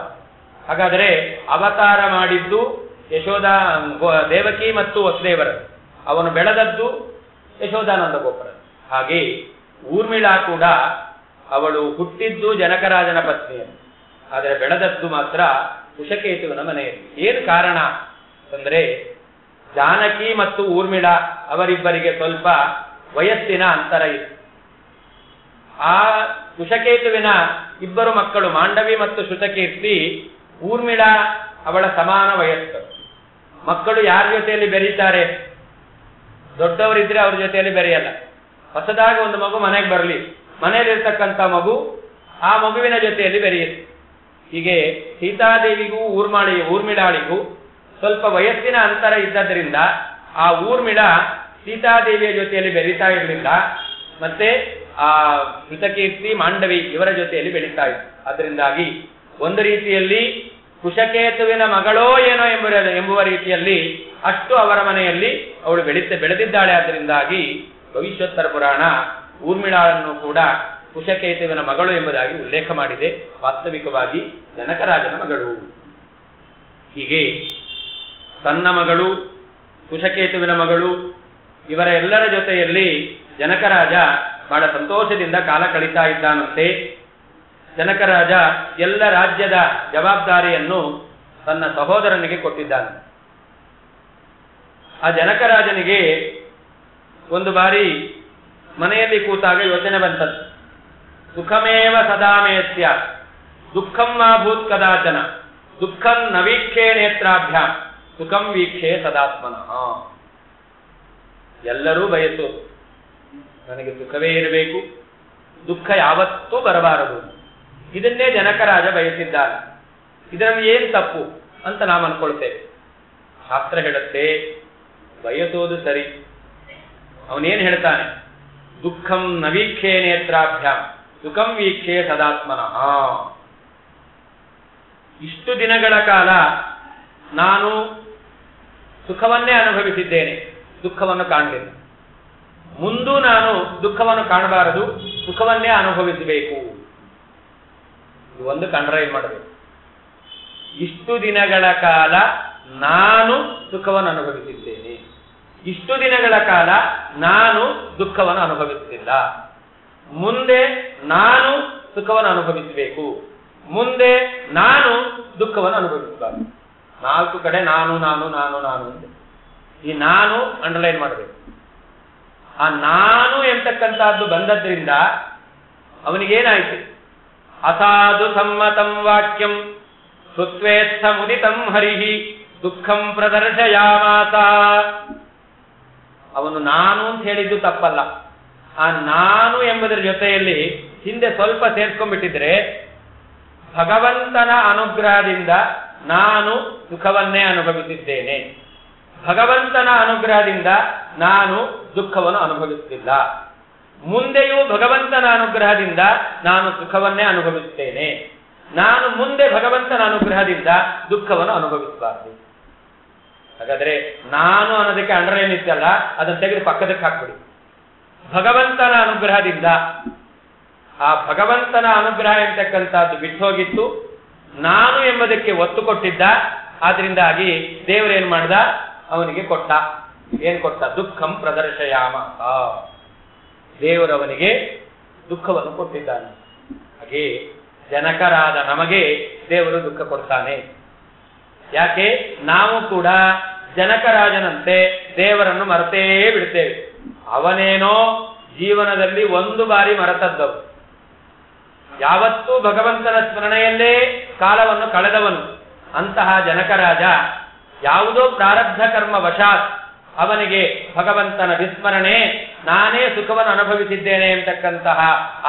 ಹಾಗಾದರೆ ಅವತಾರ ಮಾಡಿದ್ದು ದೇವಕಿ ಮತ್ತು ವಸುದೇವರ, ಅವನು ಬೆಳೆದದ್ದು ಯಶೋಧಾನಂದ ಗೋಪರ. ಹಾಗೆ ಊರ್ಮಿಳಾ ಕೂಡ ಅವಳು ಹುಟ್ಟಿದ್ದು ಜನಕರಾಜನ ಪತ್ನಿಯನ್ನು, ಆದರೆ ಬೆಳೆದದ್ದು ಮಾತ್ರ ಕುಶಕೇತುವಿನ ಮನೆಯಲ್ಲಿ. ಏನು ಕಾರಣ ಅಂದರೆ ಜಾನಕಿ ಮತ್ತು ಊರ್ಮಿಳಾ ಅವರಿಬ್ಬರಿಗೆ ಸ್ವಲ್ಪ ವಯಸ್ಸಿನ ಅಂತರ ಇದೆ. ಆ ಕುಶಕೇತುವಿನ ಇಬ್ಬರು ಮಕ್ಕಳು ಮಾಂಡವಿ ಮತ್ತು ಶ್ರುತಕೀರ್ತಿ, ಊರ್ಮಿಳಾ ಅವಳ ಸಮಾನ ವಯಸ್ಕರು. ಮಕ್ಕಳು ಯಾರ ಜೊತೆಯಲ್ಲಿ ಬೆರೀತಾರೆ? ದೊಡ್ಡವರಿದ್ರೆ ಅವ್ರ ಜೊತೆಯಲ್ಲಿ ಬೆರೆಯಲ್ಲ. ಹೊಸದಾಗಿ ಒಂದು ಮಗು ಮನೆಗೆ ಬರಲಿ, ಮನೆಯಲ್ಲಿರ್ತಕ್ಕಂಥ ಮಗು ಆ ಮಗುವಿನ ಜೊತೆಯಲ್ಲಿ ಬೆರೆಯುತ್ತೆ. ಹೀಗೆ ಸೀತಾದೇವಿಗೂ ಊರ್ಮಿಳಾಳಿಗೂ ಸ್ವಲ್ಪ ವಯಸ್ಸಿನ ಅಂತರ ಇದ್ದದ್ರಿಂದ ಆ ಊರ್ಮಿಳಾ ಸೀತಾದೇವಿಯ ಜೊತೆಯಲ್ಲಿ ಬೆರೀತಾ ಇರಲಿಲ್ಲ, ಮತ್ತೆ ಆ ಶ್ರುತಕೀರ್ತಿ ಮಾಂಡವಿ ಇವರ ಜೊತೆಯಲ್ಲಿ ಬೆಳೀತಾ ಇತ್ತು. ಅದರಿಂದಾಗಿ ಒಂದು ರೀತಿಯಲ್ಲಿ ಕುಶಕೇತುವಿನ ಮಗಳೋ ಏನೋ ಎಂಬುವ ರೀತಿಯಲ್ಲಿ ಅಷ್ಟು ಅವರ ಮನೆಯಲ್ಲಿ ಅವಳು ಬೆಳೆದಿದ್ದಾಳೆ. ಅದರಿಂದಾಗಿ ಭವಿಷ್ಯೋತ್ತರ ಪುರಾಣ ಊರ್ಮಿಳಾಳನ್ನು ಕೂಡ ಕುಶಕೇತುವಿನ ಮಗಳು ಎಂಬುದಾಗಿ ಉಲ್ಲೇಖ ಮಾಡಿದೆ. ವಾಸ್ತವಿಕವಾಗಿ ಜನಕರಾಜನ ಮಗಳು. ಹೀಗೆ ತನ್ನ ಮಗಳು, ಕುಶಕೇತುವಿನ ಮಗಳು, ಇವರ ಎಲ್ಲರ ಜೊತೆಯಲ್ಲಿ ಜನಕರಾಜ ಬಹಳ ಸಂತೋಷದಿಂದ ಕಾಲ ಕಳೀತಾ ಇದ್ದಾನಂತೆ. ಜನಕರಾಜ ಎಲ್ಲ ರಾಜ್ಯದ ಜವಾಬ್ದಾರಿಯನ್ನು ತನ್ನ ಸಹೋದರನಿಗೆ ಕೊಟ್ಟಿದ್ದಾನೆ. ಆ ಜನಕರಾಜನಿಗೆ ಒಂದು ಬಾರಿ ಮನೆಯಲ್ಲಿ ಕೂತಾಗ ಯೋಚನೆ ಬಂತದ್ದು. ಸುಖಮೇವ ಸದಾಮೇತ್ಯ ದುಃಖಂ ಮಾ ಭೂತ್ ಕದಾಚನ ದುಃಖಂ ನವೀಕ್ಷೇ ನೇತ್ರಾಭ್ಯಾಂ ಸುಖಂ ವೀಕ್ಷೆ ಸದಾತ್ಮನಃ. ಎಲ್ಲರೂ ಬಯಸೋದು ನನಗೆ ಸುಖವೇ ಇರಬೇಕು, ದುಃಖ ಯಾವತ್ತೂ ಬರಬಾರದು. ಇದನ್ನೇ ಜನಕರಾಜ ಬಯಸಿದ್ದಾನೆ. ಇದರಲ್ಲಿ ಏನು ತಪ್ಪು ಅಂತ ನಾವು ಅನ್ಕೊಳ್ತೇವೆ. ಶಾಸ್ತ್ರ ಹೇಳುತ್ತೆ ಬಯಸೋದು ಸರಿ. ಅವನೇನು ಹೇಳ್ತಾನೆ? ದುಃಖಂ ನವೀಕ್ಷೇ ನೇತ್ರಾಭ್ಯಾಂ ಸುಖಂ ವೀಕ್ಷೆ ಸದಾತ್ಮನಃ. ಇಷ್ಟು ದಿನಗಳ ಕಾಲ ನಾನು ಸುಖವನ್ನೇ ಅನುಭವಿಸಿದ್ದೇನೆ, ದುಃಖವನ್ನು ಕಾಣಲಿಲ್ಲ. ಮುಂದೂ ನಾನು ದುಃಖವನ್ನು ಕಾಣಬಾರದು, ಸುಖವನ್ನೇ ಅನುಭವಿಸಬೇಕು. ಒಂದು ಕಂಡ್ರೈವ್ ಮಾಡಬೇಕು. ಇಷ್ಟು ದಿನಗಳ ಕಾಲ ನಾನು ಸುಖವನ್ನು ಅನುಭವಿಸಿದ್ದೇನೆ, ಇಷ್ಟು ದಿನಗಳ ಕಾಲ ನಾನು ದುಃಖವನ್ನು ಅನುಭವಿಸುತ್ತಿಲ್ಲ. ಮುಂದೆ ನಾನು ಸುಖವನ್ನು ಅನುಭವಿಸಬೇಕು, ಮುಂದೆ ನಾನು ದುಃಖವನ್ನು ಅನುಭವಿಸಬಾರದು. 4 ಕಡೆ ನಾನು ನಾನು ನಾನು ನಾನು ಅಂತ. ಈ ನಾನು ಅಂಡರ್ಲೈನ್ ಮಾಡಬೇಕು. ಆ ನಾನು ಎಂತಕ್ಕಂಥದ್ದು ಬಂದದ್ರಿಂದ ಅವನಿಗೇನಾಯ್ತು? ಅಸಾಧು ಸಮ್ಮತಂ ವಾಕ್ಯಂ ಶ್ರುತ್ವೇತ್ಥ ಮುದಿತಂ ಹರಿಹಿ ದುಃಖಂ ಪ್ರದರ್ಶಯಾಮಾಸ. ಅವನು ನಾನು ಅಂತ ಹೇಳಿದ್ದು ತಪ್ಪಲ್ಲ. ಆ ನಾನು ಎಂಬುದರ ಜೊತೆಯಲ್ಲಿ ಹಿಂದೆ ಸ್ವಲ್ಪ ಸೇರ್ಕೊಂಡ್ಬಿಟ್ಟಿದ್ರೆ ಭಗವಂತನ ಅನುಗ್ರಹದಿಂದ ನಾನು ಸುಖವನ್ನೇ ಅನುಭವಿಸಿದ್ದೇನೆ, ಭಗವಂತನ ಅನುಗ್ರಹದಿಂದ ನಾನು ದುಃಖವನ್ನು ಅನುಭವಿಸುತ್ತಿಲ್ಲ, ಮುಂದೆಯೂ ಭಗವಂತನ ಅನುಗ್ರಹದಿಂದ ನಾನು ಸುಖವನ್ನೇ ಅನುಭವಿಸುತ್ತೇನೆ, ನಾನು ಮುಂದೆ ಭಗವಂತನ ಅನುಗ್ರಹದಿಂದ ದುಃಖವನ್ನು ಅನುಭವಿಸಬಾರದು. ಹಾಗಾದ್ರೆ ನಾನು ಅನ್ನೋದಕ್ಕೆ ಅಂಡರ್ಲೈನ್ ಇತ್ತಲ್ಲ, ಅದನ್ನು ತೆಗೆದು ಪಕ್ಕದಕ್ಕೆ ಹಾಕ್ಬಿಡಿ. ಭಗವಂತನ ಅನುಗ್ರಹದಿಂದ, ಆ ಭಗವಂತನ ಅನುಗ್ರಹ ಎಂತಕ್ಕಂಥದ್ದು ಬಿಟ್ಟು ಹೋಗಿತ್ತು, ನಾನು ಎಂಬುದಕ್ಕೆ ಒತ್ತು ಕೊಟ್ಟಿದ್ದ. ಆದ್ರಿಂದಾಗಿ ದೇವರೇನ್ ಮಾಡ್ದ? ಅವನಿಗೆ ಕೊಟ್ಟ. ಏನ್ ಕೊಟ್ಟ? ದುಃಖಂ ಪ್ರದರ್ಶಯಾಮ. ದೇವರವನಿಗೆ ದುಃಖವನ್ನು ಕೊಟ್ಟಿದ್ದಾನೆ. ಹಾಗೆ ಜನಕರಾದ ನಮಗೆ ದೇವರು ದುಃಖ ಕೊಡ್ತಾನೆ. ಯಾಕೆ? ನಾವು ಕೂಡ ಜನಕರಾಜನಂತೆ ದೇವರನ್ನು ಮರೆತೇ ಬಿಡ್ತೇವೆ. ಅವನೇನೋ ಜೀವನದಲ್ಲಿ ಒಂದು ಬಾರಿ ಮರೆತದ್ದವು. ಯಾವತ್ತೂ ಭಗವಂತನ ಸ್ಮರಣೆಯಲ್ಲೇ ಕಾಲವನ್ನು ಕಳೆದವನು. ಅಂತಹ ಜನಕರಾಜ ಯಾವುದೋ ಪ್ರಾರಬ್ಧ ಕರ್ಮ ವಶಾತ್ ಅವನಿಗೆ ಭಗವಂತನ ವಿಸ್ಮರಣೆ, ನಾನೇ ಸುಖವನ್ನು ಅನುಭವಿಸಿದ್ದೇನೆ ಎಂತಕ್ಕಂತಹ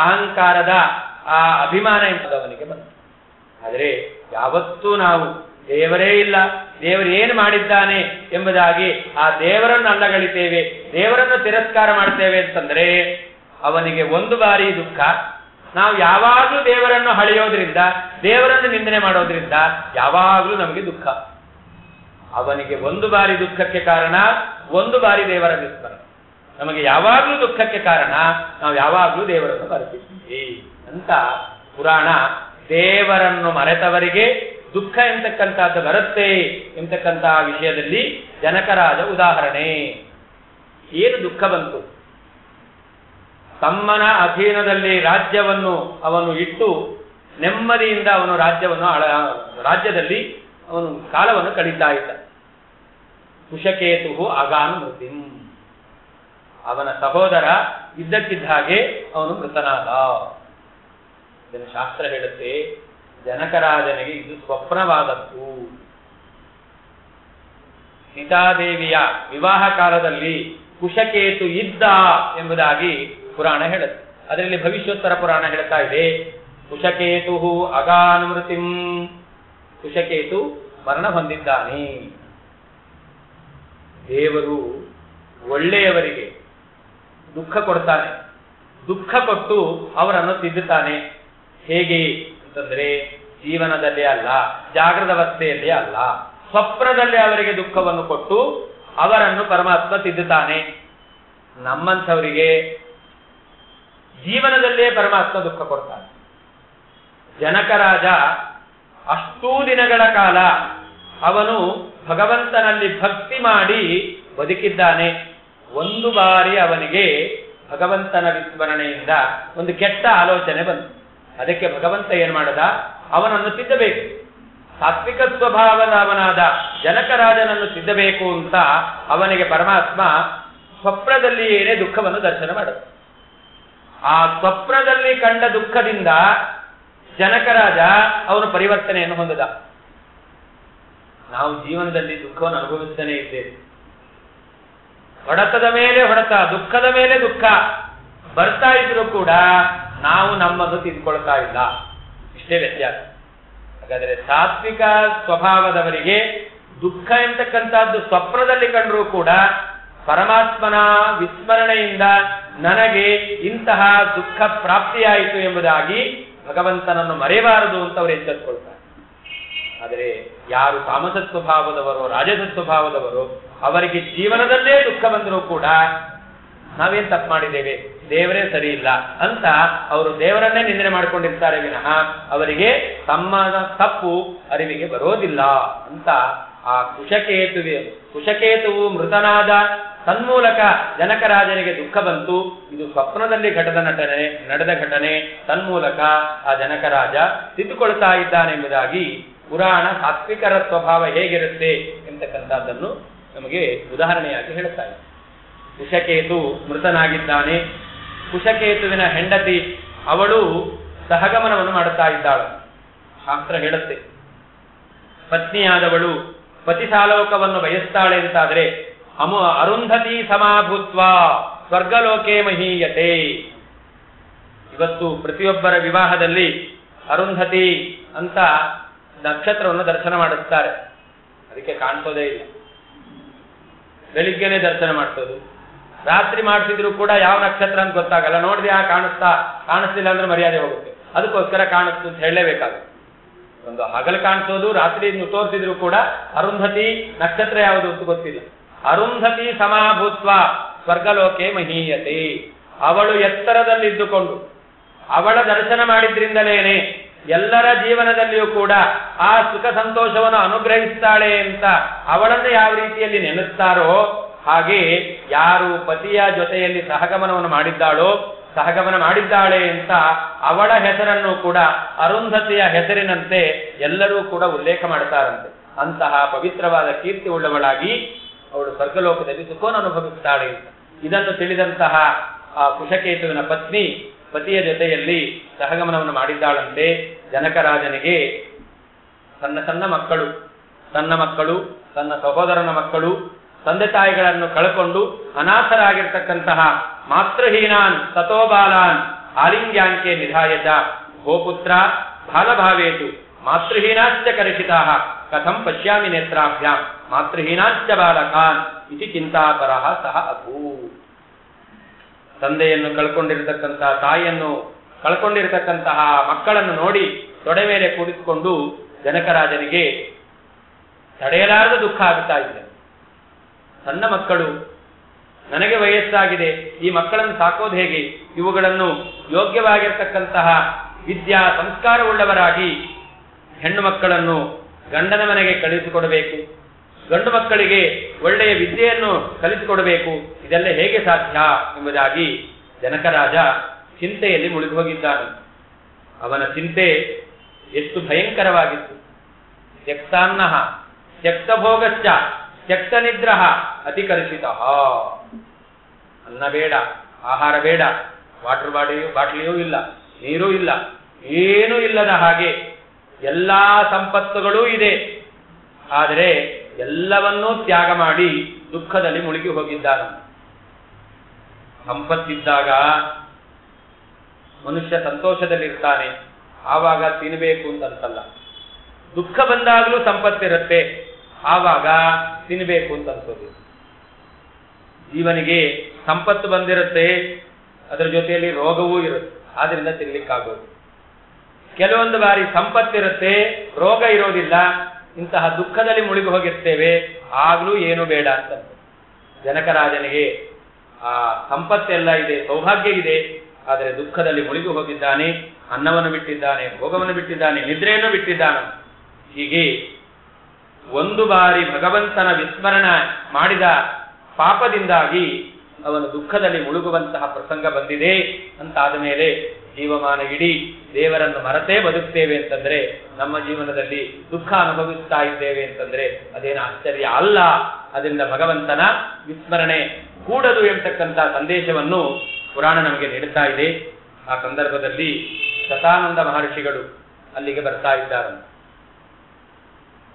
ಅಹಂಕಾರದ ಆ ಅಭಿಮಾನ ಎಂಬುದವನಿಗೆ ಬಂತು. ಆದರೆ ಯಾವತ್ತೂ ನಾವು ದೇವರೇ ಇಲ್ಲ, ದೇವರು ಏನು ಮಾಡಿದ್ದಾನೆ ಎಂಬುದಾಗಿ ಆ ದೇವರನ್ನು ಅಲ್ಲಗಳಿತೇವೆ, ದೇವರನ್ನು ತಿರಸ್ಕಾರ ಮಾಡ್ತೇವೆ ಅಂತಂದ್ರೆ ಅವನಿಗೆ ಒಂದು ಬಾರಿ ದುಃಖ. ನಾವು ಯಾವಾಗಲೂ ದೇವರನ್ನು ಹಳೆಯೋದ್ರಿಂದ, ದೇವರನ್ನು ನಿಂದನೆ ಮಾಡೋದ್ರಿಂದ ಯಾವಾಗಲೂ ನಮಗೆ ದುಃಖ. ಅವನಿಗೆ ಒಂದು ಬಾರಿ ದುಃಖಕ್ಕೆ ಕಾರಣ ಒಂದು ಬಾರಿ ದೇವರ ವಿಸ್ಮರಣೆ. ನಮಗೆ ಯಾವಾಗಲೂ ದುಃಖಕ್ಕೆ ಕಾರಣ ನಾವು ಯಾವಾಗಲೂ ದೇವರನ್ನು ಮರೆತಿದ್ದೀವಿ ಅಂತ ಪುರಾಣ ದೇವರನ್ನು ಮರೆತವರಿಗೆ ದುಃಖ ಎಂತಕ್ಕಂಥದ್ದು ಬರುತ್ತೆ ಎಂತಕ್ಕಂತಹ ವಿಷಯದಲ್ಲಿ ಜನಕರಾಜ ಉದಾಹರಣೆ. ಏನು ದುಃಖ ಬಂತು? ತಮ್ಮನ ಅಧೀನದಲ್ಲಿ ರಾಜ್ಯವನ್ನು ಅವನು ಇಟ್ಟು ನೆಮ್ಮದಿಯಿಂದ ಅವನು ರಾಜ್ಯದಲ್ಲಿ ಅವನು ಕಾಲವನ್ನು ಕಳೀತಾ ಇದ್ದ. ಕುಶಕೇತು ಅಗಾನ್ ಮೃತಿಂ, ಅವನ ಸಹೋದರ ಇದ್ದಕ್ಕಿದ್ದ ಹಾಗೆ ಅವನು ಮೃತನಾದ. ಇದನ್ನು ಶಾಸ್ತ್ರ ಹೇಳುತ್ತೆ, ಜನಕರಾಜನಿಗೆ ಇದು ಸ್ವಪ್ನವಾದದ್ದು. ಸೀತಾದೇವಿಯ ವಿವಾಹ ಕಾಲದಲ್ಲಿ ಕುಶಕೇತು ಇದ್ದ ಎಂಬುದಾಗಿ ಪುರಾಣ ಹೇಳುತ್ತೆ. ಅದರಲ್ಲಿ ಭವಿಷ್ಯೋತ್ತರ ಪುರಾಣ ಹೇಳ್ತಾ ಇದೆ, ಕುಶಕೇತು ಅಗಾನ್ ಮೃತಿಂ, ಕುಶಕೇತು ಮರಣ ಹೊಂದಿದ್ದಾನೆ. ದೇವರು ಒಳ್ಳೆಯವರಿಗೆ ದುಃಖ ಕೊಡ್ತಾನೆ, ದುಃಖ ಕೊಟ್ಟು ಅವರನ್ನು ತಿದ್ದುತ್ತಾನೆ. ಹೇಗೆ ಅಂತಂದ್ರೆ ಜೀವನದಲ್ಲಿ ಅಲ್ಲ, ಜಾಗೃತ ಅವಸ್ಥೆಯಲ್ಲಿ ಅಲ್ಲ, ಸ್ವಪ್ನದಲ್ಲಿ ಅವರಿಗೆ ದುಃಖವನ್ನು ಕೊಟ್ಟು ಅವರನ್ನು ಪರಮಾತ್ಮ ತಿದ್ದುತ್ತಾನೆ. ನಮ್ಮಂಥವರಿಗೆ ಜೀವನದಲ್ಲೇ ಪರಮಾತ್ಮ ದುಃಖ ಕೊಡ್ತಾನೆ. ಜನಕರಾಜ ಅಷ್ಟೂ ದಿನಗಳ ಕಾಲ ಅವನು ಭಗವಂತನಲ್ಲಿ ಭಕ್ತಿ ಮಾಡಿ ಬದುಕಿದ್ದಾನೆ. ಒಂದು ಬಾರಿ ಅವನಿಗೆ ಭಗವಂತನ ವಿಸ್ಮರಣೆಯಿಂದ ಒಂದು ಕೆಟ್ಟ ಆಲೋಚನೆ ಬಂತು. ಅದಕ್ಕೆ ಭಗವಂತ ಏನ್ ಮಾಡದ, ಅವನನ್ನು ತಿದ್ದಬೇಕು. ಸಾತ್ವಿಕ ಸ್ವಭಾವದ ಅವನಾದ ಜನಕರಾಜನನ್ನು ತಿದ್ದಬೇಕು ಅಂತ ಅವನಿಗೆ ಪರಮಾತ್ಮ ಸ್ವಪ್ನದಲ್ಲಿಯೇ ದುಃಖವನ್ನು ದರ್ಶನ ಮಾಡದ. ಆ ಸ್ವಪ್ನದಲ್ಲಿ ಕಂಡ ದುಃಖದಿಂದ ಜನಕರಾಜ ಅವನು ಪರಿವರ್ತನೆಯನ್ನು ಹೊಂದದ. ನಾವು ಜೀವನದಲ್ಲಿ ದುಃಖವನ್ನು ಅನುಭವಿಸ್ತಾನೆ ಇದ್ದೇವೆ. ಹೊಡೆತದ ಮೇಲೆ ಹೊಡೆತ, ದುಃಖದ ಮೇಲೆ ದುಃಖ ಬರ್ತಾ ಇದ್ರು ಕೂಡ ನಾವು ನಮ್ಮನ್ನು ತಿದ್ಕೊಳ್ತಾ ಇಲ್ಲ. ಇಷ್ಟೇ ವ್ಯತ್ಯಾಸ. ಹಾಗಾದರೆ ಸಾತ್ವಿಕ ಸ್ವಭಾವದವರಿಗೆ ದುಃಖ ಎಂತಕ್ಕಂಥದ್ದು ಸ್ವಪ್ನದಲ್ಲಿ ಕಂಡರೂ ಕೂಡ ಪರಮಾತ್ಮನ ವಿಸ್ಮರಣೆಯಿಂದ ನನಗೆ ಇಂತಹ ದುಃಖ ಪ್ರಾಪ್ತಿಯಾಯಿತು ಎಂಬುದಾಗಿ ಭಗವಂತನನ್ನು ಮರೆಯಬಾರದು ಅಂತ ಅವರು ಎಚ್ಚರಿಕೊಳ್ತಾರೆ. ಆದರೆ ಯಾರು ತಾಮಸ ಸ್ವಭಾವದವರು, ರಾಜಸ ಸ್ವಭಾವದವರು, ಅವರಿಗೆ ಜೀವನದಲ್ಲೇ ದುಃಖ ಬಂದರೂ ಕೂಡ ನಾವೇನ್ ತಪ್ಪು ಮಾಡಿದ್ದೇವೆ, ದೇವರೇ ಸರಿ ಇಲ್ಲ ಅಂತ ಅವರು ದೇವರನ್ನೇ ನಿಂದನೆ ಮಾಡಿಕೊಂಡಿರ್ತಾರೆ ವಿನಃ ಅವರಿಗೆ ತಮ್ಮ ತಪ್ಪು ಅರಿವಿಗೆ ಬರೋದಿಲ್ಲ ಅಂತ ಆ ಕುಶಕೇತುವು ಮೃತನಾದ ತನ್ಮೂಲಕ ಜನಕರಾಜನಿಗೆ ದುಃಖ ಬಂತು. ಇದು ಸ್ವಪ್ನದಲ್ಲಿ ನಡೆದ ಘಟನೆ. ತನ್ಮೂಲಕ ಆ ಜನಕರಾಜ ತಿದ್ದುಕೊಳ್ತಾ ಇದ್ದಾನೆ ಎಂಬುದಾಗಿ ಪುರಾಣ ಸಾತ್ವಿಕರ ಸ್ವಭಾವ ಹೇಗಿರುತ್ತೆ ಎಂತಕ್ಕಂಥದ್ದನ್ನು ನಮಗೆ ಉದಾಹರಣೆಯಾಗಿ ಹೇಳುತ್ತಾ ಇದೆ. ಕುಶಕೇತು ಮೃತನಾಗಿದ್ದಾನೆ. ಕುಶಕೇತುವಿನ ಹೆಂಡತಿ ಅವಳು ಸಹಗಮನವನ್ನು ಮಾಡುತ್ತಾ ಇದ್ದಾಳು. ಶಾಸ್ತ್ರ ಹೇಳುತ್ತೆ, ಪತ್ನಿಯಾದವಳು ಪತಿಸಾಲೋಕವನ್ನು ಬಯಸ್ತಾಳೆ ಅಂತಾದರೆ ಅರುಂಧತಿ ಸಮಾಭೂತ್ವ ಸ್ವರ್ಗಲೋಕೆ ಮಹೀಯತೆ. ಇವತ್ತು ಪ್ರತಿಯೊಬ್ಬರ ವಿವಾಹದಲ್ಲಿ ಅರುಂಧತಿ ಅಂತ ನಕ್ಷತ್ರವನ್ನು ದರ್ಶನ ಮಾಡಿಸ್ತಾರೆ. ಅದಕ್ಕೆ ಕಾಣಿಸೋದೇ ಇಲ್ಲ. ಬೆಳಿಗ್ಗೆನೆ ದರ್ಶನ ಮಾಡಿಸೋದು, ರಾತ್ರಿ ಮಾಡಿಸಿದ್ರು ಕೂಡ ಯಾವ ನಕ್ಷತ್ರ ಅಂತ ಗೊತ್ತಾಗಲ್ಲ. ನೋಡಿದ್ರೆ ಕಾಣಿಸ್ತಿಲ್ಲ ಅಂದ್ರೆ ಮರ್ಯಾದೆ ಹೋಗುತ್ತೆ. ಅದಕ್ಕೋಸ್ಕರ ಕಾಣಿಸ್ತು ಅಂತ ಹೇಳಲೇಬೇಕಾಗುತ್ತೆ. ಒಂದು ಹಗಲು ಕಾಣಿಸೋದು, ರಾತ್ರಿ ತೋರಿಸಿದ್ರು ಕೂಡ ಅರುಂಧತಿ ನಕ್ಷತ್ರ ಯಾವುದು ಅಂತ ಗೊತ್ತಿಲ್ಲ. ಅರುಂಧತಿ ಸಮಾಭೂತ್ವ ಸ್ವರ್ಗಲೋಕೆ ಮಹೀಯತೆ. ಅವಳು ಎತ್ತರದಲ್ಲಿದ್ದುಕೊಂಡು ಅವಳ ದರ್ಶನ ಮಾಡಿದ್ರಿಂದಲೇನೆ ಎಲ್ಲರ ಜೀವನದಲ್ಲಿಯೂ ಕೂಡ ಆ ಸುಖ ಸಂತೋಷವನ್ನು ಅನುಗ್ರಹಿಸ್ತಾಳೆ ಅಂತ ಅವಳನ್ನು ಯಾವ ರೀತಿಯಲ್ಲಿ ನೆನೆಸ್ತಾರೋ ಹಾಗೆ ಯಾರು ಪತಿಯ ಜೊತೆಯಲ್ಲಿ ಸಹಗಮನವನ್ನು ಮಾಡಿದ್ದಾಳೆ ಅಂತ ಅವಳ ಹೆಸರನ್ನು ಕೂಡ ಅರುಂಧತಿಯ ಹೆಸರಿನಂತೆ ಎಲ್ಲರೂ ಕೂಡ ಉಲ್ಲೇಖ ಮಾಡ್ತಾರಂತೆ. ಅಂತಹ ಪವಿತ್ರವಾದ ಕೀರ್ತಿ ಉಳ್ಳವಳಾಗಿ ಅವಳು ಸ್ವರ್ಗಲೋಕದಲ್ಲಿ ಸುಖವನ್ನು ಅನುಭವಿಸ್ತಾಳೆ ಅಂತ ಇದನ್ನು ತಿಳಿದಂತಹ ಆ ಕುಶಕೇತುವಿನ ಪತ್ನಿ ಪತಿಯ ಜೊತೆಯಲ್ಲಿ ಸಹಗಮನವನ್ನು ಮಾಡಿದ್ದಾಳಂತೆ. ಜನಕರಾಜನಿಗೆ ತನ್ನ ಮಕ್ಕಳು, ತನ್ನ ಸಹೋದರನ ಮಕ್ಕಳು, ತಂದೆ ತಾಯಿಗಳನ್ನು ಕಳ್ಕೊಂಡು ಅನಾಥರಾಗಿರ್ತಕ್ಕಂತಹ ಮಾತೃಹೀನಾನ್ ತಥೋಬಾಲಾನ್ ಆಲಿಂಗ್ಯಾಂಕೆ ನಿಧಾಯಜ ಗೋಪುತ್ರ ಬಾಲಭಾವೇತು ಮಾತೃಹೀನಾಶ್ಚ ಕರಿಷಿತಾಃ ಕಥಂ ಪಶ್ಯಾಮಿ ನೇತ್ರಾಭ್ಯಾಂ ಮಾತೃಹೀನಾಶ್ಚ ಬಾಲಕಾನ್ ಇತಿ ಚಿಂತಾಪರಃ ಸಹ ಅಭೂತ್. ತಂದೆಯನ್ನು ಕಳ್ಕೊಂಡಿರತಕ್ಕಂತಹ, ತಾಯಿಯನ್ನು ಕಳ್ಕೊಂಡಿರತಕ್ಕಂತಹ ಮಕ್ಕಳನ್ನು ನೋಡಿ ತೊಡೆ ಮೇಲೆ ಕೂಡಿಸಿಕೊಂಡು ಜನಕರಾಜನಿಗೆ ತಡೆಯಲಾರದ ದುಃಖ ಆಗುತ್ತಾ ಇದೆ. ತನ್ನ ಮಕ್ಕಳು ನನಗೆ ವಯಸ್ಸಾಗಿದೆ, ಈ ಮಕ್ಕಳನ್ನು ಸಾಕೋದು ಹೇಗೆ? ಇವುಗಳನ್ನು ಯೋಗ್ಯವಾಗಿರ್ತಕ್ಕಂತಹ ವಿದ್ಯಾ ಸಂಸ್ಕಾರವುಳ್ಳವರಾಗಿ ಹೆಣ್ಣು ಮಕ್ಕಳನ್ನು ಗಂಡನ ಮನೆಗೆ ಕಳುಹಿಸಿಕೊಡಬೇಕು, ಗಂಡು ಮಕ್ಕಳಿಗೆ ಒಳ್ಳೆಯ ವಿದ್ಯೆಯನ್ನು ಕಲಿಸಿಕೊಡಬೇಕು. ಇದೆಲ್ಲ ಹೇಗೆ ಸಾಧ್ಯ ಎಂಬುದಾಗಿ ಜನಕರಾಜ ಚಿಂತೆಯಲ್ಲಿ ಮುಳುಗಿ ಹೋಗಿದ್ದಾನೆ. ಅವನ ಚಿಂತೆ ಎಷ್ಟು ಭಯಂಕರವಾಗಿತ್ತು. ತ್ಯಕ್ತಾನ್ನ ತ್ಯಕ್ತಭೋಗಶ್ಚ ತ್ಯಕ್ತನಿದ್ರಃ ಅತಿಕಲುಷಿತ. ಅನ್ನ ಬೇಡ, ಆಹಾರ ಬೇಡ, ವಾಟರ್ ಬಾಟಲಿಯೂ ಇಲ್ಲ, ನೀರೂ ಇಲ್ಲ, ಏನೂ ಇಲ್ಲದ ಹಾಗೆ ಎಲ್ಲಾ ಸಂಪತ್ತುಗಳೂ ಇದೆ. ಆದರೆ ಎಲ್ಲವನ್ನೂ ತ್ಯಾಗ ಮಾಡಿ ದುಃಖದಲ್ಲಿ ಮುಳುಗಿ ಹೋಗಿದ್ದಾನೆ. ಸಂಪತ್ತಿದ್ದಾಗ ಮನುಷ್ಯ ಸಂತೋಷದಲ್ಲಿರ್ತಾನೆ, ಆವಾಗ ತಿನ್ನಬೇಕು ಅಂತಲ್ಲ. ದುಃಖ ಬಂದಾಗಲೂ ಸಂಪತ್ತಿರುತ್ತೆ, ಆವಾಗ ತಿನ್ನಬೇಕು ಅಂತ ಅನ್ಸೋದು. ಜೀವನಿಗೆ ಸಂಪತ್ತು ಬಂದಿರುತ್ತೆ, ಅದರ ಜೊತೆಯಲ್ಲಿ ರೋಗವೂ ಇರುತ್ತೆ, ಆದ್ರಿಂದ ತಿನ್ಲಿಕ್ಕಾಗೋದು. ಕೆಲವೊಂದು ಬಾರಿ ಸಂಪತ್ತಿರುತ್ತೆ, ರೋಗ ಇರೋದಿಲ್ಲ, ಇಂತಹ ದುಃಖದಲ್ಲಿ ಮುಳುಗಿ ಹೋಗಿರ್ತೇವೆ, ಆಗ್ಲೂ ಏನು ಬೇಡ ಅಂತ. ಜನಕರಾಜನಿಗೆ ಆ ಸಂಪತ್ತೆಲ್ಲ ಇದೆ, ಸೌಭಾಗ್ಯ ಇದೆ, ಆದರೆ ದುಃಖದಲ್ಲಿ ಮುಳುಗಿ ಹೋಗಿದ್ದಾನೆ. ಅನ್ನವನ್ನು ಬಿಟ್ಟಿದ್ದಾನೆ, ಭೋಗವನ್ನು ಬಿಟ್ಟಿದ್ದಾನೆ, ನಿದ್ರೆಯನ್ನು ಬಿಟ್ಟಿದ್ದಾನೆ. ಹೀಗೆ ಒಂದು ಬಾರಿ ಭಗವಂತನ ವಿಸ್ಮರಣ ಮಾಡಿದ ಪಾಪದಿಂದಾಗಿ ಅವನು ದುಃಖದಲ್ಲಿ ಮುಳುಗುವಂತಹ ಪ್ರಸಂಗ ಬಂದಿದೆ ಅಂತಾದ ಮೇಲೆ ಜೀವಮಾನ ಇಡೀ ದೇವರನ್ನು ಮರೆತೇ ಬದುಕ್ತೇವೆ ಅಂತಂದ್ರೆ, ನಮ್ಮ ಜೀವನದಲ್ಲಿ ದುಃಖ ಅನುಭವಿಸ್ತಾ ಇದ್ದೇವೆ ಅಂತಂದ್ರೆ ಅದೇನು ಆಶ್ಚರ್ಯ ಅಲ್ಲ. ಅದರಿಂದ ಭಗವಂತನ ವಿಸ್ಮರಣೆ ಕೂಡದು ಎಂಬತಕ್ಕಂಥ ಸಂದೇಶವನ್ನು ಪುರಾಣ ನಮಗೆ ನೀಡುತ್ತಾ ಇದೆ. ಆ ಸಂದರ್ಭದಲ್ಲಿ ಶತಾನಂದ ಮಹರ್ಷಿಗಳು ಅಲ್ಲಿಗೆ ಬರ್ತಾ ಇದ್ದಾರೆ.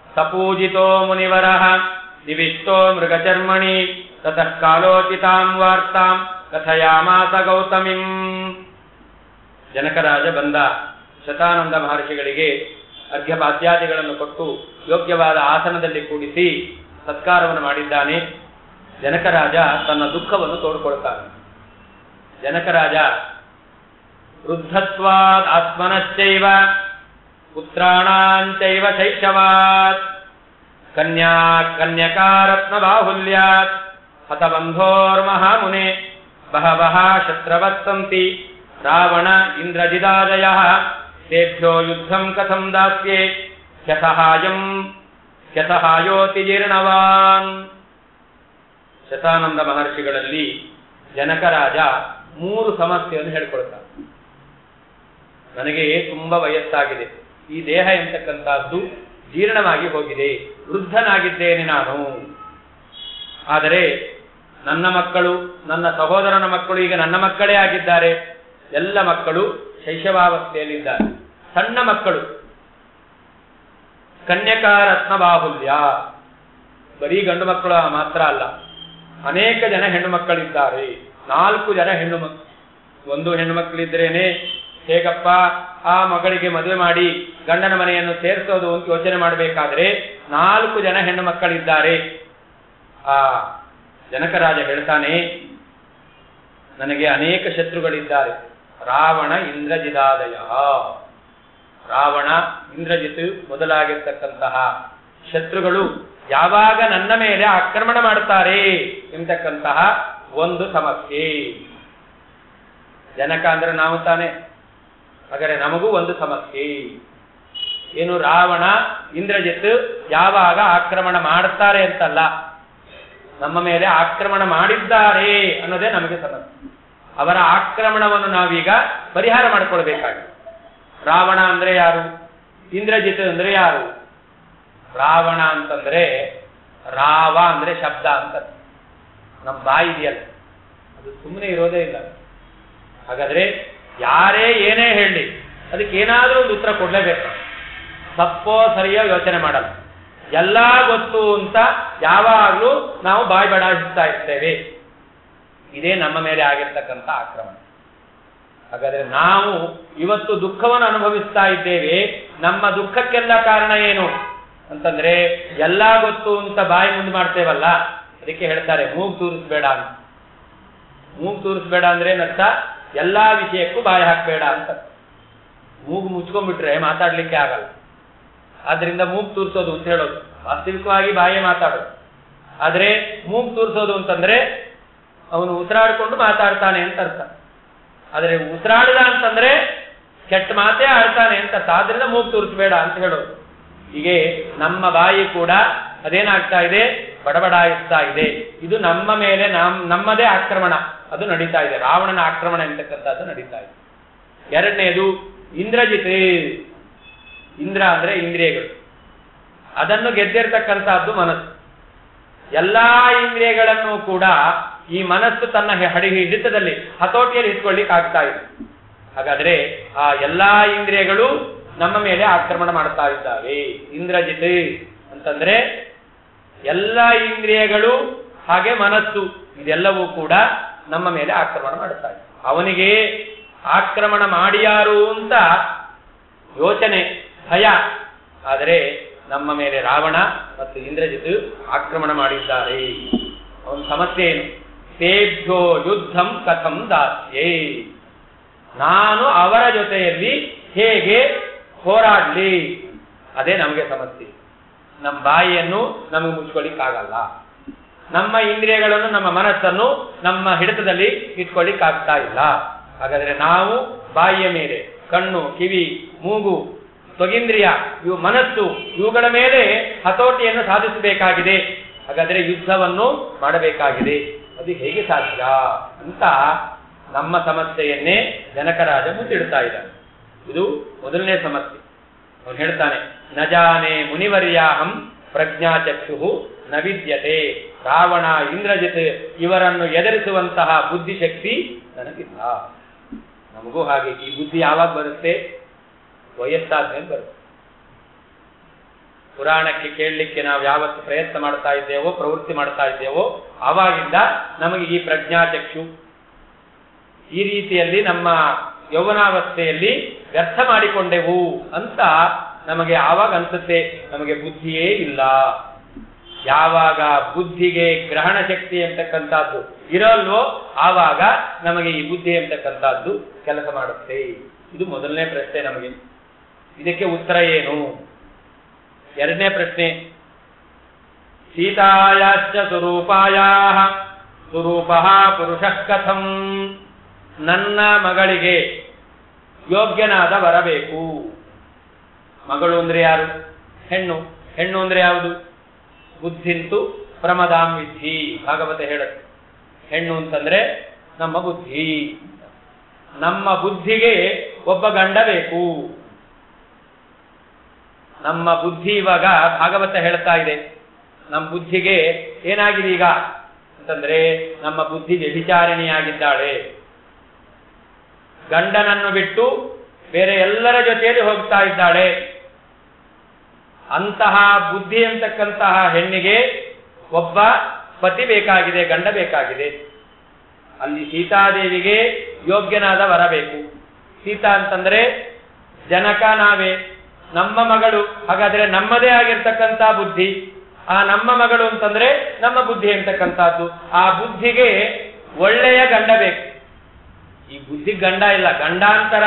ಸಪೂಜಿತೋ ಮುನಿವರಃ ನಿವಿಷ್ಟೋ ಮೃಗಚರ್ಮಣಿ ತತಃ ಕಾಲೋಚಿತಾಂ ವಾರ್ತಾಂ ಕಥಯಾಮಾಸ ಗೌತಮಿಂ. ಜನಕರಾಜ ಬಂದ ಶತಾನಂದ ಮಹರ್ಷಿಗಳಿಗೆ ಅರ್ಘ್ಯಪಾದ್ಯಾದಿಗಳನ್ನು ಕೊಟ್ಟು ಯೋಗ್ಯವಾದ ಆಸನದಲ್ಲಿ ಕೂಡಿಸಿ ಸತ್ಕಾರವನ್ನು ಮಾಡಿದ್ದಾನೆ. ಜನಕರಾಜ ತನ್ನ ದುಃಖವನ್ನು ತೋಡಿಕೊಳ್ತಾನೆ. ಜನಕರಾಜ ವೃದ್ಧತ್ವಾದ್ ಆತ್ಮನಶ್ಚೈವ ಪುತ್ರಾಣಾಂಚೈವ ಶೈಶವಾತ್ ಕನ್ಯಕಾರತ್ನ ಬಾಹುಲ್ಯಾತ್ ಹತಬಂಧೋರ್ಮಹಾಮುನೆ ಬಹವಃ ಶತ್ರವತ್ಸಂತಿ ರಾವಣ ಇಂದ್ರಜಿದಾದಯಃ ತೇಭ್ಯೋ ಯುದ್ಧಂ ಕಥಂ ದಾಸ್ಯೆ ಹ್ಯಸಹಾಯೋತಿ ಜೀರ್ಣವಾನ್. ಶತಾನಂದ ಮಹರ್ಷಿಗಳಲ್ಲಿ ಜನಕರಾಜ 3 ಸಮಸ್ಯೆಯನ್ನು ಹೇಳಿಕೊಳ್ತಾನೆ. ನನಗೆ ತುಂಬಾ ವಯಸ್ಸಾಗಿದೆ, ಈ ದೇಹ ಎಂತಕ್ಕಂಥದ್ದು ಜೀರ್ಣವಾಗಿ ಹೋಗಿದೆ, ವೃದ್ಧನಾಗಿದ್ದೇನೆ ನಾನು. ಆದರೆ ನನ್ನ ಮಕ್ಕಳು, ನನ್ನ ಸಹೋದರನ ಮಕ್ಕಳು ಈಗ ನನ್ನ ಮಕ್ಕಳೇ ಆಗಿದ್ದಾರೆ. ಎಲ್ಲ ಮಕ್ಕಳು ಶೈಶವಾವಸ್ಥೆಯಲ್ಲಿದ್ದಾರೆ, ಸಣ್ಣ ಮಕ್ಕಳು. ಕನ್ಯಕಾರತ್ನ ಬಾಹುಲ್ಯ, ಬರೀ ಗಂಡು ಮಕ್ಕಳು ಮಾತ್ರ ಅಲ್ಲ, ಅನೇಕ ಜನ ಹೆಣ್ಣು ಮಕ್ಕಳಿದ್ದಾರೆ. 4 ಜನ ಹೆಣ್ಣು ಮಕ್ಕಳು. ಒಂದು ಹೆಣ್ಣು ಮಕ್ಕಳಿದ್ರೇನೆ ಹೇಗಪ್ಪ ಆ ಮಗಳಿಗೆ ಮದುವೆ ಮಾಡಿ ಗಂಡನ ಮನೆಯನ್ನು ಸೇರಿಸೋದು ಅಂತ ಯೋಚನೆ ಮಾಡಬೇಕಾದ್ರೆ 4 ಜನ ಹೆಣ್ಣು ಮಕ್ಕಳಿದ್ದಾರೆ. ಆ ಜನಕರಾಜ ಹೇಳ್ತಾನೆ, ನನಗೆ ಅನೇಕ ಶತ್ರುಗಳಿದ್ದಾರೆ. ರಾವಣ ಇಂದ್ರಜಿದಾದಯ, ರಾವಣ ಇಂದ್ರಜಿತ್ ಮೊದಲಾಗಿರ್ತಕ್ಕಂತಹ ಶತ್ರುಗಳು ಯಾವಾಗ ನನ್ನ ಮೇಲೆ ಆಕ್ರಮಣ ಮಾಡ್ತಾರೆ ಎಂಬತಕ್ಕಂತಹ ಒಂದು ಸಮಸ್ಯೆ. ಜನಕ ಅಂದ್ರೆ ನಾವು ತಾನೆ, ಹಾಗಾದ್ರೆ ನಮಗೂ ಒಂದು ಸಮಸ್ಯೆ ಏನು? ರಾವಣ ಇಂದ್ರಜಿತ್ ಯಾವಾಗ ಆಕ್ರಮಣ ಮಾಡ್ತಾರೆ ಅಂತಲ್ಲ, ನಮ್ಮ ಮೇಲೆ ಆಕ್ರಮಣ ಮಾಡಿದ್ದಾರೆ ಅನ್ನೋದೇ ನಮಗೆ ಸಮಸ್ಯೆ. ಅವರ ಆಕ್ರಮಣವನ್ನು ನಾವೀಗ ಪರಿಹಾರ ಮಾಡಿಕೊಳ್ಬೇಕಾಗಿದೆ. ರಾವಣ ಅಂದ್ರೆ ಯಾರು? ಇಂದ್ರಜಿತ್ ಅಂದ್ರೆ ಯಾರು? ರಾವಣ ಅಂತಂದ್ರೆ ರಾವ ಅಂದ್ರೆ ಶಬ್ದ ಅಂತ, ನಮ್ಮ ಬಾಯಿ ಇದೆಯಲ್ಲ ಅದು ಸುಮ್ಮನೆ ಇರೋದೇ ಇಲ್ಲ. ಹಾಗಾದ್ರೆ ಯಾರೇ ಏನೇ ಹೇಳಿ ಅದಕ್ಕೆ ಏನಾದ್ರೂ ಒಂದು ಉತ್ತರ ಕೊಡ್ಲೇಬೇಕು. ತಪ್ಪೋ ಸರಿಯೋ ಯೋಚನೆ ಮಾಡಲ್ಲ, ಎಲ್ಲ ಗೊತ್ತು ಅಂತ ಯಾವಾಗ್ಲೂ ನಾವು ಬಾಯಿ ಬಡಾಯಿಸ್ತಾ ಇರ್ತೇವೆ. ಇದೇ ನಮ್ಮ ಮೇಲೆ ಆಗಿರ್ತಕ್ಕಂಥ ಆಕ್ರಮಣ. ಹಾಗಾದ್ರೆ ನಾವು ಇವತ್ತು ದುಃಖವನ್ನು ಅನುಭವಿಸ್ತಾ ಇದ್ದೇವೆ. ನಮ್ಮ ದುಃಖಕ್ಕೆಲ್ಲ ಕಾರಣ ಏನು ಅಂತಂದ್ರೆ ಎಲ್ಲ ಗೊತ್ತು ಅಂತ ಬಾಯಿ ಮುಂದೆ ಮಾಡ್ತೇವಲ್ಲ, ಅದಕ್ಕೆ ಹೇಳ್ತಾರೆ ಮೂಗು ತೂರಿಸ್ಬೇಡ ಅಂತ. ಮೂಗು ತೂರಿಸ್ಬೇಡ ಅಂದ್ರೆ ಏನರ್ಥ? ಎಲ್ಲಾ ವಿಷಯಕ್ಕೂ ಬಾಯಿ ಹಾಕಬೇಡ ಅಂತ. ಮೂಗು ಮುಚ್ಕೊಂಡ್ಬಿಟ್ರೆ ಮಾತಾಡ್ಲಿಕ್ಕೆ ಆಗಲ್ಲ. ಆದ್ರಿಂದ ಮೂಗು ತೂರಿಸೋದು ಅಂತ ಹೇಳೋದು, ವಾಸ್ತವಿಕವಾಗಿ ಬಾಯೇ ಮಾತಾಡೋದು. ಆದ್ರೆ ಮೂಗು ತೂರಿಸೋದು ಅಂತಂದ್ರೆ ಅವನು ಉಸಿರಾಡಿಕೊಂಡು ಮಾತಾಡ್ತಾನೆ ಅಂತ ಅರ್ಥ. ಆದರೆ ಉಸಿರಾಡಿದ ಅಂತಂದ್ರೆ ಕೆಟ್ಟ ಮಾತೇ ಆಡ್ತಾನೆ ಅಂತ ಅರ್ಥ. ಆದ್ರಿಂದ ಮೂಗು ತೋರಿಸ್ಬೇಡ ಅಂತ ಹೇಳೋದು. ಹೀಗೆ ನಮ್ಮ ಬಾಯಿ ಕೂಡ ಅದೇನಾಗ್ತಾ ಇದೆ, ಬಡಬಡಾಯಿಸ್ತಾ ಇದೆ. ಇದು ನಮ್ಮ ಮೇಲೆ ನಮ್ಮದೇ ಆಕ್ರಮಣ ಅದು ನಡೀತಾ ಇದೆ. ರಾವಣನ ಆಕ್ರಮಣ ಎಂತಕ್ಕಂಥದ್ದು ನಡೀತಾ ಇದೆ. ಎರಡನೇದು ಇಂದ್ರಜಿತ್. ಇಂದ್ರ ಅಂದ್ರೆ ಇಂದ್ರಿಯಗಳು, ಅದನ್ನು ಗೆದ್ದಿರ್ತಕ್ಕಂಥದ್ದು ಮನಸ್ಸು. ಎಲ್ಲಾ ಇಂದ್ರಿಯಗಳನ್ನು ಕೂಡ ಈ ಮನಸ್ಸು ತನ್ನ ಹಿಡಿತದಲ್ಲಿ ಹತೋಟಿಯಲ್ಲಿ ಇಟ್ಕೊಳ್ಳಿಕ್ಕೆ ಆಗ್ತಾ ಇದೆ. ಹಾಗಾದ್ರೆ ಆ ಎಲ್ಲಾ ಇಂದ್ರಿಯಗಳು ನಮ್ಮ ಮೇಲೆ ಆಕ್ರಮಣ ಮಾಡ್ತಾ ಇದ್ದಾವೆ. ಇಂದ್ರಜಿತ್ ಅಂತಂದ್ರೆ ಎಲ್ಲ ಇಂದ್ರಿಯಗಳು ಹಾಗೆ ಮನಸ್ಸು ಇದೆಲ್ಲವೂ ಕೂಡ ನಮ್ಮ ಮೇಲೆ ಆಕ್ರಮಣ ಮಾಡ್ತಾ ಇದೆ. ಅವನಿಗೆ ಆಕ್ರಮಣ ಮಾಡಿಯಾರು ಅಂತ ಯೋಚನೆ, ಭಯ. ಆದರೆ ನಮ್ಮ ಮೇಲೆ ರಾವಣ ಮತ್ತು ಇಂದ್ರಜಿತ್ ಆಕ್ರಮಣ ಮಾಡಿದ್ದಾರೆ. ಅವನ ಸಮಸ್ಯೆ ಏನು? ತೇಭ್ಯೋ ಯುದ್ಧಂ ಕಥಂ ದಾಸ್ಯೇ, ನಾನು ಅವರ ಜೊತೆಯಲ್ಲಿ ಹೇಗೆ ಹೋರಾಡ್ಲಿ? ಅದೇ ನಮಗೆ ಸಮಸ್ಯೆ. ನಮ್ಮ ಬಾಯಿಯನ್ನು ನಮಗೆ ಮುಚ್ಕೊಳ್ಳಿಕ್ಕಾಗಲ್ಲ, ನಮ್ಮ ಇಂದ್ರಿಯಗಳನ್ನು ನಮ್ಮ ಮನಸ್ಸನ್ನು ನಮ್ಮ ಹಿಡಿತದಲ್ಲಿ ಇಟ್ಕೊಳ್ಳಿಕ್ಕಾಗ್ತಾ ಇಲ್ಲ. ಹಾಗಾದ್ರೆ ನಾವು ಬಾಯಿಯ ಮೇಲೆ, ಕಣ್ಣು, ಕಿವಿ, ಮೂಗು, ತ್ವಗಿಂದ್ರಿಯ, ಇವು ಮನಸ್ಸು, ಇವುಗಳ ಮೇಲೆ ಹತೋಟಿಯನ್ನು ಸಾಧಿಸಬೇಕಾಗಿದೆ. ಹಾಗಾದ್ರೆ ಯುದ್ಧವನ್ನು ಮಾಡಬೇಕಾಗಿದೆ. ಅದು ಹೇಗೆ ಸಾಧ್ಯ ಅಂತ ನಮ್ಮ ಸಮಸ್ಯೆಯನ್ನೇ ಜನಕರಾಜ ಮುಂದಿಡ್ತಾ ಇದ್ದಾನೆ. ಇದು ಮೊದಲನೇ ಸಮಸ್ಯೆ. ಅವನು ಹೇಳ್ತಾನೆ, ನಜಾನೆ ಮುನಿವರ್ಯಾಹಂ ಪ್ರಜ್ಞಾಚಕ್ಷು ನ ವಿದ್ಯತೆ. ರಾವಣ, ಇಂದ್ರಜಿತ್ ಇವರನ್ನು ಎದುರಿಸುವಂತಹ ಬುದ್ಧಿಶಕ್ತಿ ನನಗಿಲ್ಲ. ನಮಗೂ ಹಾಗೆ. ಈ ಬುದ್ಧಿ ಯಾವಾಗ ಬರುತ್ತೆ? ವಯಸ್ಸಾದ್ಮೇಲೆ ಬರುತ್ತೆ. ಪುರಾಣಕ್ಕೆ ಕೇಳಲಿಕ್ಕೆ ನಾವು ಯಾವತ್ತು ಪ್ರಯತ್ನ ಮಾಡ್ತಾ ಇದ್ದೇವೋ, ಪ್ರವೃತ್ತಿ ಮಾಡ್ತಾ ಇದ್ದೇವೋ, ಆವಾಗಿಂದ ನಮಗೆ ಈ ಪ್ರಜ್ಞಾಚಕ್ಷು ಈ ರೀತಿಯಲ್ಲಿ ನಮ್ಮ ಯೌವನಾವಸ್ಥೆಯಲ್ಲಿ ವ್ಯರ್ಥ ಮಾಡಿಕೊಂಡೆವು ಅಂತ ನಮಗೆ ಆವಾಗ ಅನ್ಸುತ್ತೆ. ನಮಗೆ ಬುದ್ಧಿಯೇ ಇಲ್ಲ. ಯಾವಾಗ ಬುದ್ಧಿಗೆ ಗ್ರಹಣ ಶಕ್ತಿ ಎಂತಕ್ಕಂಥದ್ದು ಇರಲ್ವೋ ಆವಾಗ ನಮಗೆ ಈ ಬುದ್ಧಿ ಎಂತಕ್ಕಂಥದ್ದು ಕೆಲಸ ಮಾಡುತ್ತೆ. ಇದು ಮೊದಲನೇ ಪ್ರಶ್ನೆ ನಮಗೆ. ಇದಕ್ಕೆ ಉತ್ತರ ಏನು? ಎರಡನೇ ಪ್ರಶ್ನೆ, ಸೀತಾಯಾಶ್ಚ ಸ್ವರೂಪಾಯಾಃ ಸ್ವರೂಪಃ ಪುರುಷಃ ಕಥಂ. ನನ್ನ ಮಗಳಿಗೆ ಯೋಗ್ಯನಾದ ಬರಬೇಕು. ಮಗಳು ಅಂದ್ರೆ ಯಾರು? ಹೆಣ್ಣು. ಹೆಣ್ಣು ಅಂದ್ರೆ ಯಾವುದು? ಬುದ್ಧಿಂತು ಪ್ರಮದಾಂ ವಿದ್ಧಿ, ಭಾಗವತ ಹೇಳುತ್ತೆ. ಹೆಣ್ಣು ಅಂತಂದ್ರೆ ನಮ್ಮ ಬುದ್ಧಿ. ನಮ್ಮ ಬುದ್ಧಿಗೆ ಒಬ್ಬ ಗಂಡ ಬೇಕು. ನಮ್ಮ ಬುದ್ಧಿ ಇವಾಗ ಭಾಗವತ ಹೇಳ್ತಾ ಇದೆ, ನಮ್ಮ ಬುದ್ಧಿಗೆ ಏನಾಗಿದೆ ಈಗ ಅಂತಂದ್ರೆ, ನಮ್ಮ ಬುದ್ಧಿ ವ್ಯಭಿಚಾರಿಣಿಯಾಗಿದ್ದಾಳೆ. ಗಂಡನನ್ನು ಬಿಟ್ಟು ಬೇರೆ ಎಲ್ಲರ ಜೊತೆಯಲ್ಲಿ ಹೋಗ್ತಾ ಇದ್ದಾಳೆ. ಅಂತಹ ಬುದ್ಧಿ ಅಂತಕ್ಕಂತಹ ಹೆಣ್ಣಿಗೆ ಒಬ್ಬ ಪತಿ ಬೇಕಾಗಿದೆ, ಗಂಡ ಬೇಕಾಗಿದೆ. ಅಲ್ಲಿ ಸೀತಾದೇವಿಗೆ ಯೋಗ್ಯನಾದ ಬರಬೇಕು. ಸೀತಾ ಅಂತಂದ್ರೆ ಜನಕ ನಾವೇ, ನಮ್ಮ ಮಗಳು. ಹಾಗಾದ್ರೆ ನಮ್ಮದೇ ಆಗಿರ್ತಕ್ಕಂಥ ಬುದ್ಧಿ. ಆ ನಮ್ಮ ಮಗಳು ಅಂತಂದ್ರೆ ನಮ್ಮ ಬುದ್ಧಿ ಅಂತಕ್ಕಂಥದ್ದು. ಆ ಬುದ್ಧಿಗೆ ಒಳ್ಳೆಯ ಗಂಡ ಬೇಕು. ಈ ಬುದ್ಧಿ ಗಂಡ ಇಲ್ಲ, ಗಂಡಾಂತರ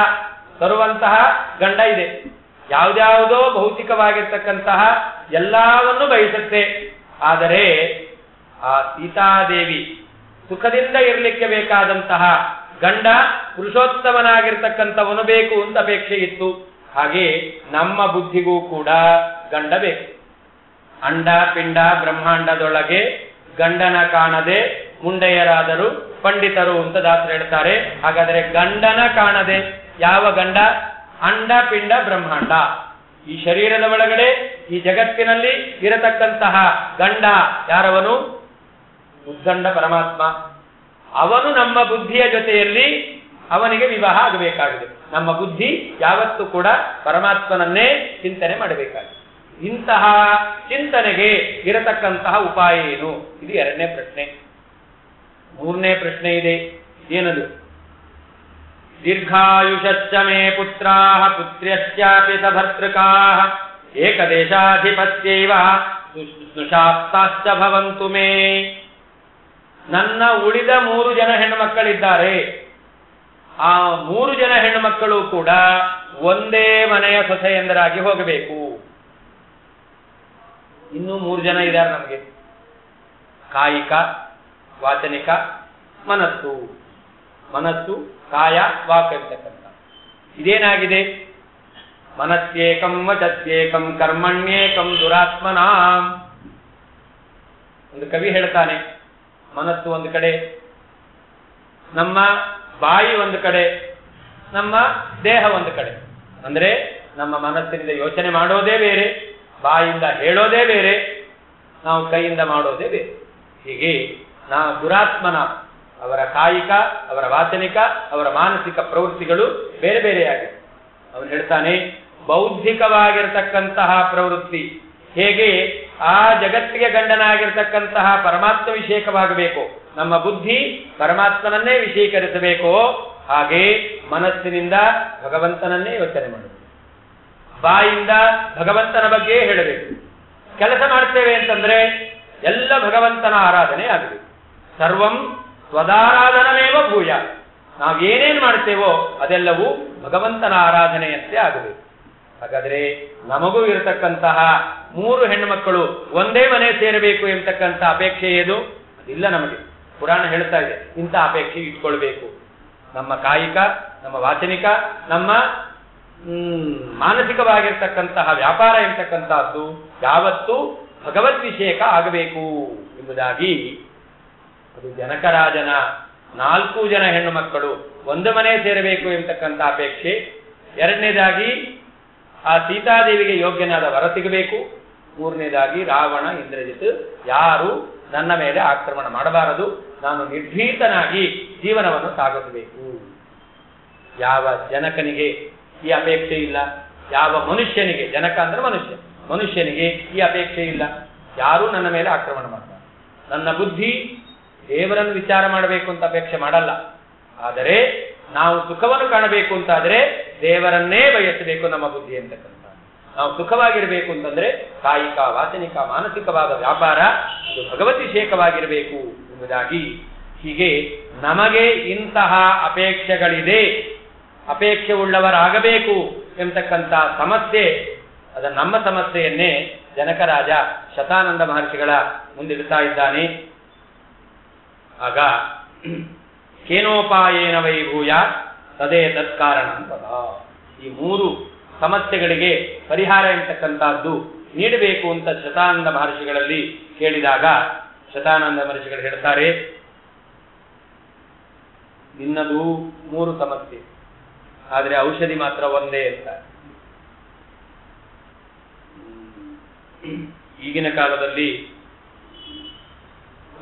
ತರುವಂತಹ ಗಂಡ ಇದೆ. ಯಾವುದ್ಯಾವುದೋ ಭೌತಿಕವಾಗಿರ್ತಕ್ಕಂತಹ ಎಲ್ಲವನ್ನು ಬಯಸುತ್ತೆ. ಆದರೆ ಆ ಸೀತಾದೇವಿ ಸುಖದಿಂದ ಇರಲಿಕ್ಕೆ ಬೇಕಾದಂತಹ ಗಂಡ ಪುರುಷೋತ್ತಮನಾಗಿರ್ತಕ್ಕಂಥವನು ಬೇಕು ಅಂತ ಅಪೇಕ್ಷೆ ಇತ್ತು. ಹಾಗೆ ನಮ್ಮ ಬುದ್ಧಿಗೂ ಕೂಡ ಗಂಡ ಬೇಕು. ಅಂಡ ಪಿಂಡ ಬ್ರಹ್ಮಾಂಡದೊಳಗೆ ಗಂಡನ ಕಾಣದೆ ಮುಂಡೆಯರಾದರು ಪಂಡಿತರು ಅಂತ ದಾಸರು ಹೇಳ್ತಾರೆ. ಹಾಗಾದರೆ ಗಂಡನ ಕಾಣದೆ ಯಾವ ಗಂಡ? ಅಂಡ ಪಿಂಡ ಬ್ರಹ್ಮಾಂಡ. ಈ ಶರೀರದ ಒಳಗಡೆ ಈ ಜಗತ್ತಿನಲ್ಲಿ ಇರತಕ್ಕಂತಹ ಗಂಡ ಯಾರವನು? ಉದ್ದಂಡ ಪರಮಾತ್ಮ. ಅವನು ನಮ್ಮ ಬುದ್ಧಿಯ ಜೊತೆಯಲ್ಲಿ ಅವನಿಗೆ ವಿವಾಹ ಆಗಬೇಕಾಗಿದೆ. ನಮ್ಮ ಬುದ್ಧಿ ಯಾವತ್ತೂ ಕೂಡ ಪರಮಾತ್ಮನನ್ನೇ ಚಿಂತನೆ ಮಾಡಬೇಕಾಗಿದೆ. ಇಂತಹ ಚಿಂತನೆಗೆ ಇರತಕ್ಕಂತಹ ಉಪಾಯ ಏನು? ಇದು ಎರಡನೇ ಪ್ರಶ್ನೆ. ಮೂರನೇ ಪ್ರಶ್ನೆ ಇದೆ, ಏನದು? ದೀರ್ಘಾಯುಷಶ್ಚ ಮೇ ಪುತ್ರಾಃ ಪುತ್ರ್ಯಶ್ಚಾಪಿ ಸಭರ್ತೃಕಾಃ ಏಕದೇಶಾಧಿಪತ್ಯೈವ ಸ್ನುಷಾಪ್ತಾಶ್ಚ ಭವಂತು ಮೇ. ನನ್ನ ಉಳಿದ 3 ಜನ ಹೆಣ್ಣು ಮಕ್ಕಳಿದ್ದಾರೆ. ಆ 3 ಜನ ಹೆಣ್ಣು ಮಕ್ಕಳು ಕೂಡ ಒಂದೇ ಮನೆಯ ಸೊಸೆಯಂದರಾಗಿ ಹೋಗಬೇಕು. ಇನ್ನೂ 3 ಜನ ಇದ್ದಾರೆ ನಮಗೆ. ಕಾಯಿಕ, ವಾಚನಿಕ, ಮನಸ್ಸು. ಮನಸ್ಸು, ಕಾಯ, ವಾಕ್ ಅಂತಕ್ಕಂಥ ಇದೇನಾಗಿದೆ? ಮನಸ್ಸೇಕಂ ವಚಸ್ಯೇಕಂ ಕರ್ಮಣ್ಯೇಕಂ ದುರಾತ್ಮನಾಂ. ಒಂದು ಕವಿ ಹೇಳ್ತಾನೆ, ಮನಸ್ಸು ಒಂದು ಕಡೆ, ನಮ್ಮ ಬಾಯಿ ಒಂದು ಕಡೆ, ನಮ್ಮ ದೇಹ ಒಂದು ಕಡೆ. ಅಂದ್ರೆ ನಮ್ಮ ಮನಸ್ಸಿನಿಂದ ಯೋಚನೆ ಮಾಡೋದೇ ಬೇರೆ, ಬಾಯಿಂದ ಹೇಳೋದೇ ಬೇರೆ, ನಾವು ಕೈಯಿಂದ ಮಾಡೋದೇ ಬೇರೆ. ಹೀಗೆ ನಾವು ದುರಾತ್ಮನ, ಅವರ ಕಾಯಿಕ, ಅವರ ವಾಚನಿಕ, ಅವರ ಮಾನಸಿಕ ಪ್ರವೃತ್ತಿಗಳು ಬೇರೆ ಬೇರೆಯಾಗಿದೆ. ಅವನು ಹೇಳ್ತಾನೆ, ಬೌದ್ಧಿಕವಾಗಿರತಕ್ಕಂತಹ ಪ್ರವೃತ್ತಿ ಹೇಗೆ ಆ ಜಗತ್ತಿಗೆ ಗಂಡನಾಗಿರ್ತಕ್ಕಂತಹ ಪರಮಾತ್ಮ ವಿಷಯಕವಾಗಬೇಕು, ನಮ್ಮ ಬುದ್ಧಿ ಪರಮಾತ್ಮನನ್ನೇ ವಿಷಯೀಕರಿಸಬೇಕೋ ಹಾಗೆ ಮನಸ್ಸಿನಿಂದ ಭಗವಂತನನ್ನೇ ಯೋಚನೆ ಮಾಡಬೇಕು, ಬಾಯಿಂದ ಭಗವಂತನ ಬಗ್ಗೆ ಹೇಳಬೇಕು. ಕೆಲಸ ಮಾಡ್ತೇವೆ ಅಂತಂದ್ರೆ ಎಲ್ಲ ಭಗವಂತನ ಆರಾಧನೆ ಆಗಬೇಕು. ಸರ್ವಂ ಸ್ವದಾರಾಧನಮೇವ ಭೂಯ. ನಾವು ಏನೇನು ಮಾಡ್ತೇವೋ ಅದೆಲ್ಲವೂ ಭಗವಂತನ ಆರಾಧನೆಯಂತೆ ಆಗಬೇಕು. ಹಾಗಾದ್ರೆ ನಮಗೂ ಇರತಕ್ಕಂತಹ 3 ಹೆಣ್ಣು ಮಕ್ಕಳು ಒಂದೇ ಮನೆ ಸೇರಬೇಕು ಎಂಬತಕ್ಕಂಥ ಅಪೇಕ್ಷೆ ಏದು? ಇಲ್ಲ ನಮಗೆ. ಪುರಾಣ ಹೇಳ್ತಾ ಇದೆ, ಇಂಥ ಅಪೇಕ್ಷೆ ಇಟ್ಕೊಳ್ಬೇಕು. ನಮ್ಮ ಕಾಯಿಕ, ನಮ್ಮ ವಾಚನಿಕ, ನಮ್ಮ ಮಾನಸಿಕವಾಗಿರ್ತಕ್ಕಂತಹ ವ್ಯಾಪಾರ ಎಂಬತಕ್ಕಂತಹದ್ದು ಯಾವತ್ತೂ ಭಗವದ್ ವಿಷಯಕ ಆಗಬೇಕು ಎಂಬುದಾಗಿ ಅದು ಜನಕರಾಜನ 4 ಜನ ಹೆಣ್ಣು ಮಕ್ಕಳು ಒಂದು ಮನೆ ಸೇರಬೇಕು ಎಂಬತಕ್ಕಂಥ ಅಪೇಕ್ಷೆ. ಎರಡನೇದಾಗಿ ಆ ಸೀತಾದೇವಿಗೆ ಯೋಗ್ಯನಾದ ವರ ಸಿಗಬೇಕು. ಮೂರನೇದಾಗಿ ರಾವಣ, ಇಂದ್ರಜಿತ್ ಯಾರು ನನ್ನ ಮೇಲೆ ಆಕ್ರಮಣ ಮಾಡಬಾರದು, ನಾನು ನಿರ್ಭೀತನಾಗಿ ಜೀವನವನ್ನು ಸಾಗಿಸಬೇಕು. ಯಾವ ಜನಕನಿಗೆ ಈ ಅಪೇಕ್ಷೆ ಇಲ್ಲ, ಯಾವ ಮನುಷ್ಯನಿಗೆ, ಜನಕ ಅಂದ್ರೆ ಮನುಷ್ಯ, ಮನುಷ್ಯನಿಗೆ ಈ ಅಪೇಕ್ಷೆ ಇಲ್ಲ, ಯಾರೂ ನನ್ನ ಮೇಲೆ ಆಕ್ರಮಣ ಮಾಡಬಾರದು. ನನ್ನ ಬುದ್ಧಿ ದೇವರನ್ನು ವಿಚಾರ ಮಾಡಬೇಕು ಅಂತ ಅಪೇಕ್ಷೆ ಮಾಡಲ್ಲ. ಆದರೆ ನಾವು ಸುಖವನ್ನು ಕಾಣಬೇಕು ಅಂತಾದ್ರೆ ದೇವರನ್ನೇ ಬಯಸಬೇಕು ನಮ್ಮ ಬುದ್ಧಿ ಅಂತಕ್ಕಂಥ. ನಾವು ಸುಖವಾಗಿರಬೇಕು ಅಂತಂದ್ರೆ ಕಾಯಿಕ, ವಾಚನಿಕ, ಮಾನಸಿಕವಾದ ವ್ಯಾಪಾರ ಇದು ಭಗವದ್ವಿಷೇಕವಾಗಿರಬೇಕು ಎಂಬುದಾಗಿ. ಹೀಗೆ ನಮಗೆ ಇಂತಹ ಅಪೇಕ್ಷೆಗಳಿದೆ, ಅಪೇಕ್ಷೆ ಉಳ್ಳವರಾಗಬೇಕು ಎಂಬತಕ್ಕಂಥ ಸಮಸ್ಯೆ, ಅದ ನಮ್ಮ ಸಮಸ್ಯೆಯನ್ನೇ ಜನಕರಾಜ ಶತಾನಂದ ಮಹರ್ಷಿಗಳ ಮುಂದಿಡ್ತಾ ಇದ್ದಾನೆ. ಆಗ ಕೇನೋಪಾಯೇನ ವೈಭೂಯ ತದೇ ತತ್ಕಾರಣ ಅಂತದ. ಈ 3 ಸಮಸ್ಯೆಗಳಿಗೆ ಪರಿಹಾರ ಎಂಬತಕ್ಕಂಥದ್ದು ನೀಡಬೇಕು ಅಂತ ಶತಾನಂದ ಮಹರ್ಷಿಗಳಲ್ಲಿ ಕೇಳಿದಾಗ ಶತಾನಂದ ಮಹರ್ಷಿಗಳು ಹೇಳ್ತಾರೆ, ನಿನ್ನದು 3 ಸಮಸ್ಯೆ, ಆದರೆ ಔಷಧಿ ಮಾತ್ರ ಒಂದೇ ಅಂತ. ಈಗಿನ ಕಾಲದಲ್ಲಿ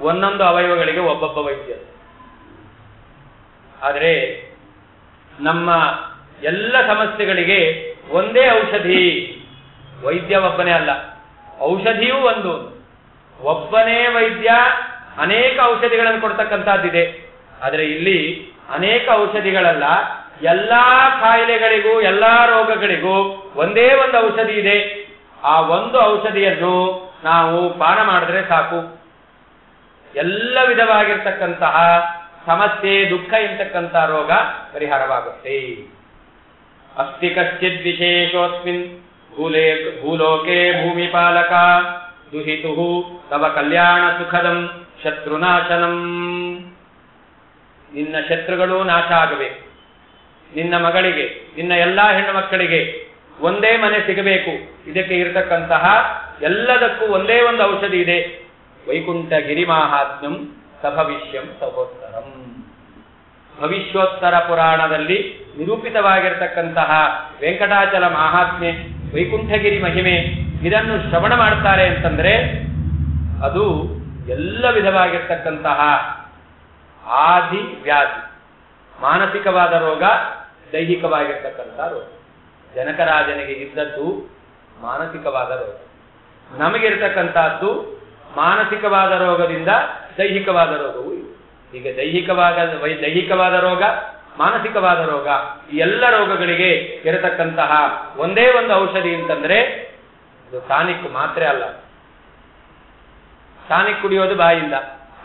ಒಂದೊಂದು ಅವಯವಗಳಿಗೆ ಒಬ್ಬೊಬ್ಬ ವೈದ್ಯ, ಆದರೆ ನಮ್ಮ ಎಲ್ಲ ಸಮಸ್ಯೆಗಳಿಗೆ ಒಂದೇ ಔಷಧಿ. ವೈದ್ಯ ಒಬ್ಬನೇ ಅಲ್ಲ, ಔಷಧಿಯೂ ಒಂದು. ಒಬ್ಬನೇ ವೈದ್ಯ ಅನೇಕ ಔಷಧಿಗಳನ್ನು ಕೊಡ್ತಕ್ಕಂಥದ್ದಿದೆ. ಆದರೆ ಇಲ್ಲಿ ಅನೇಕ ಔಷಧಿಗಳಲ್ಲ, ಎಲ್ಲಾ ಕಾಯಿಲೆಗಳಿಗೂ ಎಲ್ಲಾ ರೋಗಗಳಿಗೂ ಒಂದೇ ಒಂದು ಔಷಧಿ ಇದೆ. ಆ ಒಂದು ಔಷಧಿಯನ್ನು ನಾವು ಪಾನ ಮಾಡಿದ್ರೆ ಸಾಕು, ಎಲ್ಲ ವಿಧವಾಗಿರ್ತಕ್ಕಂತಹ ಸಮಸ್ಯೆ, ದುಃಖ ಎಂತಕ್ಕಂಥ ರೋಗ ಪರಿಹಾರವಾಗುತ್ತೆ. ಅಸ್ತಿ ಕಶ್ಚಿದ್ ವಿಶೇಷೋಸ್ಮಿನ್ ಭೂಲೋಕೆ ಭೂಮಿಪಾಲಕ ದುಹಿತು ತವ ಕಲ್ಯಾಣ ಸುಖದಂ ಶತ್ರುನಾಶನಂ. ನಿನ್ನ ಶತ್ರುಗಳು ನಾಶ ಆಗಬೇಕು, ನಿನ್ನ ಮಗಳಿಗೆ, ನಿನ್ನ ಎಲ್ಲಾ ಹೆಣ್ಣು ಮಕ್ಕಳಿಗೆ ಒಂದೇ ಮನೆ ಸಿಗಬೇಕು. ಇದಕ್ಕೆ ಇರತಕ್ಕಂತಹ ಎಲ್ಲದಕ್ಕೂ ಒಂದೇ ಒಂದು ಔಷಧಿ ಇದೆ. ವೈಕುಂಠ ಗಿರಿಮಾಹಾತ್ಮ್ಯಂ ಸಭವಿಷ್ಯಂ ಸಹೋತ್ತರಂ. ಭವಿಷ್ಯೋತ್ತರ ಪುರಾಣದಲ್ಲಿ ನಿರೂಪಿತವಾಗಿರತಕ್ಕಂತಹ ವೆಂಕಟಾಚಲ ಮಹಾತ್ಮೆ, ವೈಕುಂಠಗಿರಿ ಮಹಿಮೆ, ಇದನ್ನು ಶ್ರವಣ ಮಾಡ್ತಾರೆ ಅಂತಂದ್ರೆ ಅದು ಎಲ್ಲ ವಿಧವಾಗಿರ್ತಕ್ಕಂತಹ ಆದಿ ವ್ಯಾಧಿ, ಮಾನಸಿಕವಾದ ರೋಗ, ದೈಹಿಕವಾಗಿರ್ತಕ್ಕಂಥ ರೋಗ. ಜನಕರಾಜನಿಗೆ ಇದ್ದದ್ದು ಮಾನಸಿಕವಾದ ರೋಗ, ನಮಗಿರ್ತಕ್ಕಂಥದ್ದು ಮಾನಸಿಕವಾದ ರೋಗದಿಂದ ದೈಹಿಕವಾದ ರೋಗವು ಇದೆ. ಈಗ ದೈಹಿಕವಾದ ರೋಗ, ಮಾನಸಿಕವಾದ ರೋಗ, ಈ ಎಲ್ಲ ರೋಗಗಳಿಗೆ ಇರತಕ್ಕಂತಹ ಒಂದೇ ಒಂದು ಔಷಧಿ ಅಂತಂದ್ರೆ ಇದು ಟಾನಿಕ್ ಮಾತ್ರ ಅಲ್ಲ. ಟಾನಿಕ್ ಕುಡಿಯೋದು ಬಾಯಿಂದ,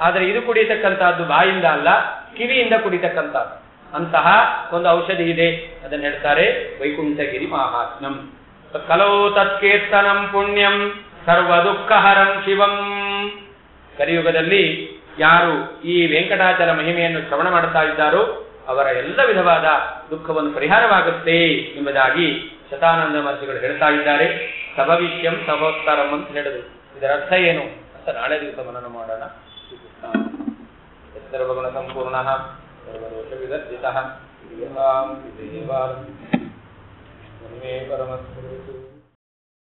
ಆದರೆ ಇದು ಕುಡಿಯತಕ್ಕಂತಹದ್ದು ಬಾಯಿಂದ ಅಲ್ಲ, ಕಿವಿಯಿಂದ ಕುಡಿತಕ್ಕಂಥದ್ದು. ಅಂತಹ ಒಂದು ಔಷಧಿ ಇದೆ, ಅದನ್ನು ಹೇಳ್ತಾರೆ ವೈಕುಂಠಗಿರಿ ಮಹಾತ್ಮ್ಯಂ. ಕಲೋ ತತ್ಕೀರ್ತನಂ ಪುಣ್ಯಂ ಸರ್ವ ದುಃಖಹರಂ ಶಿವಂ. ಕಲಿಯುಗದಲ್ಲಿ ಯಾರು ಈ ವೆಂಕಟಾಚಲ ಮಹಿಮೆಯನ್ನು ಶ್ರವಣ ಮಾಡುತ್ತಾ ಇದ್ದಾರೋ ಅವರ ಎಲ್ಲ ವಿಧವಾದ ದುಃಖವನ್ನು ಪರಿಹಾರವಾಗುತ್ತೆ ಎಂಬುದಾಗಿ ಶತಾನಂದ ಮಹರ್ಷಿಗಳು ಹೇಳ್ತಾ ಇದ್ದಾರೆ. ಸಭವಿಷ್ಯಂ ಸಹೋತ್ತರಂ ಅಂತ ಹೇಳಿದ್ರು. ಇದರ ಅರ್ಥ ಏನು ಅಂತ ನಾಳೆ ದಿವಸ ಮನನ ಮಾಡೋಣ. ಸರ್ವಗುಣ ಸಂಪೂರ್ಣ ಸರ್ವದೋಷ ವಿದರ್ಜಿತಃ ಪರಮಸ್ತು.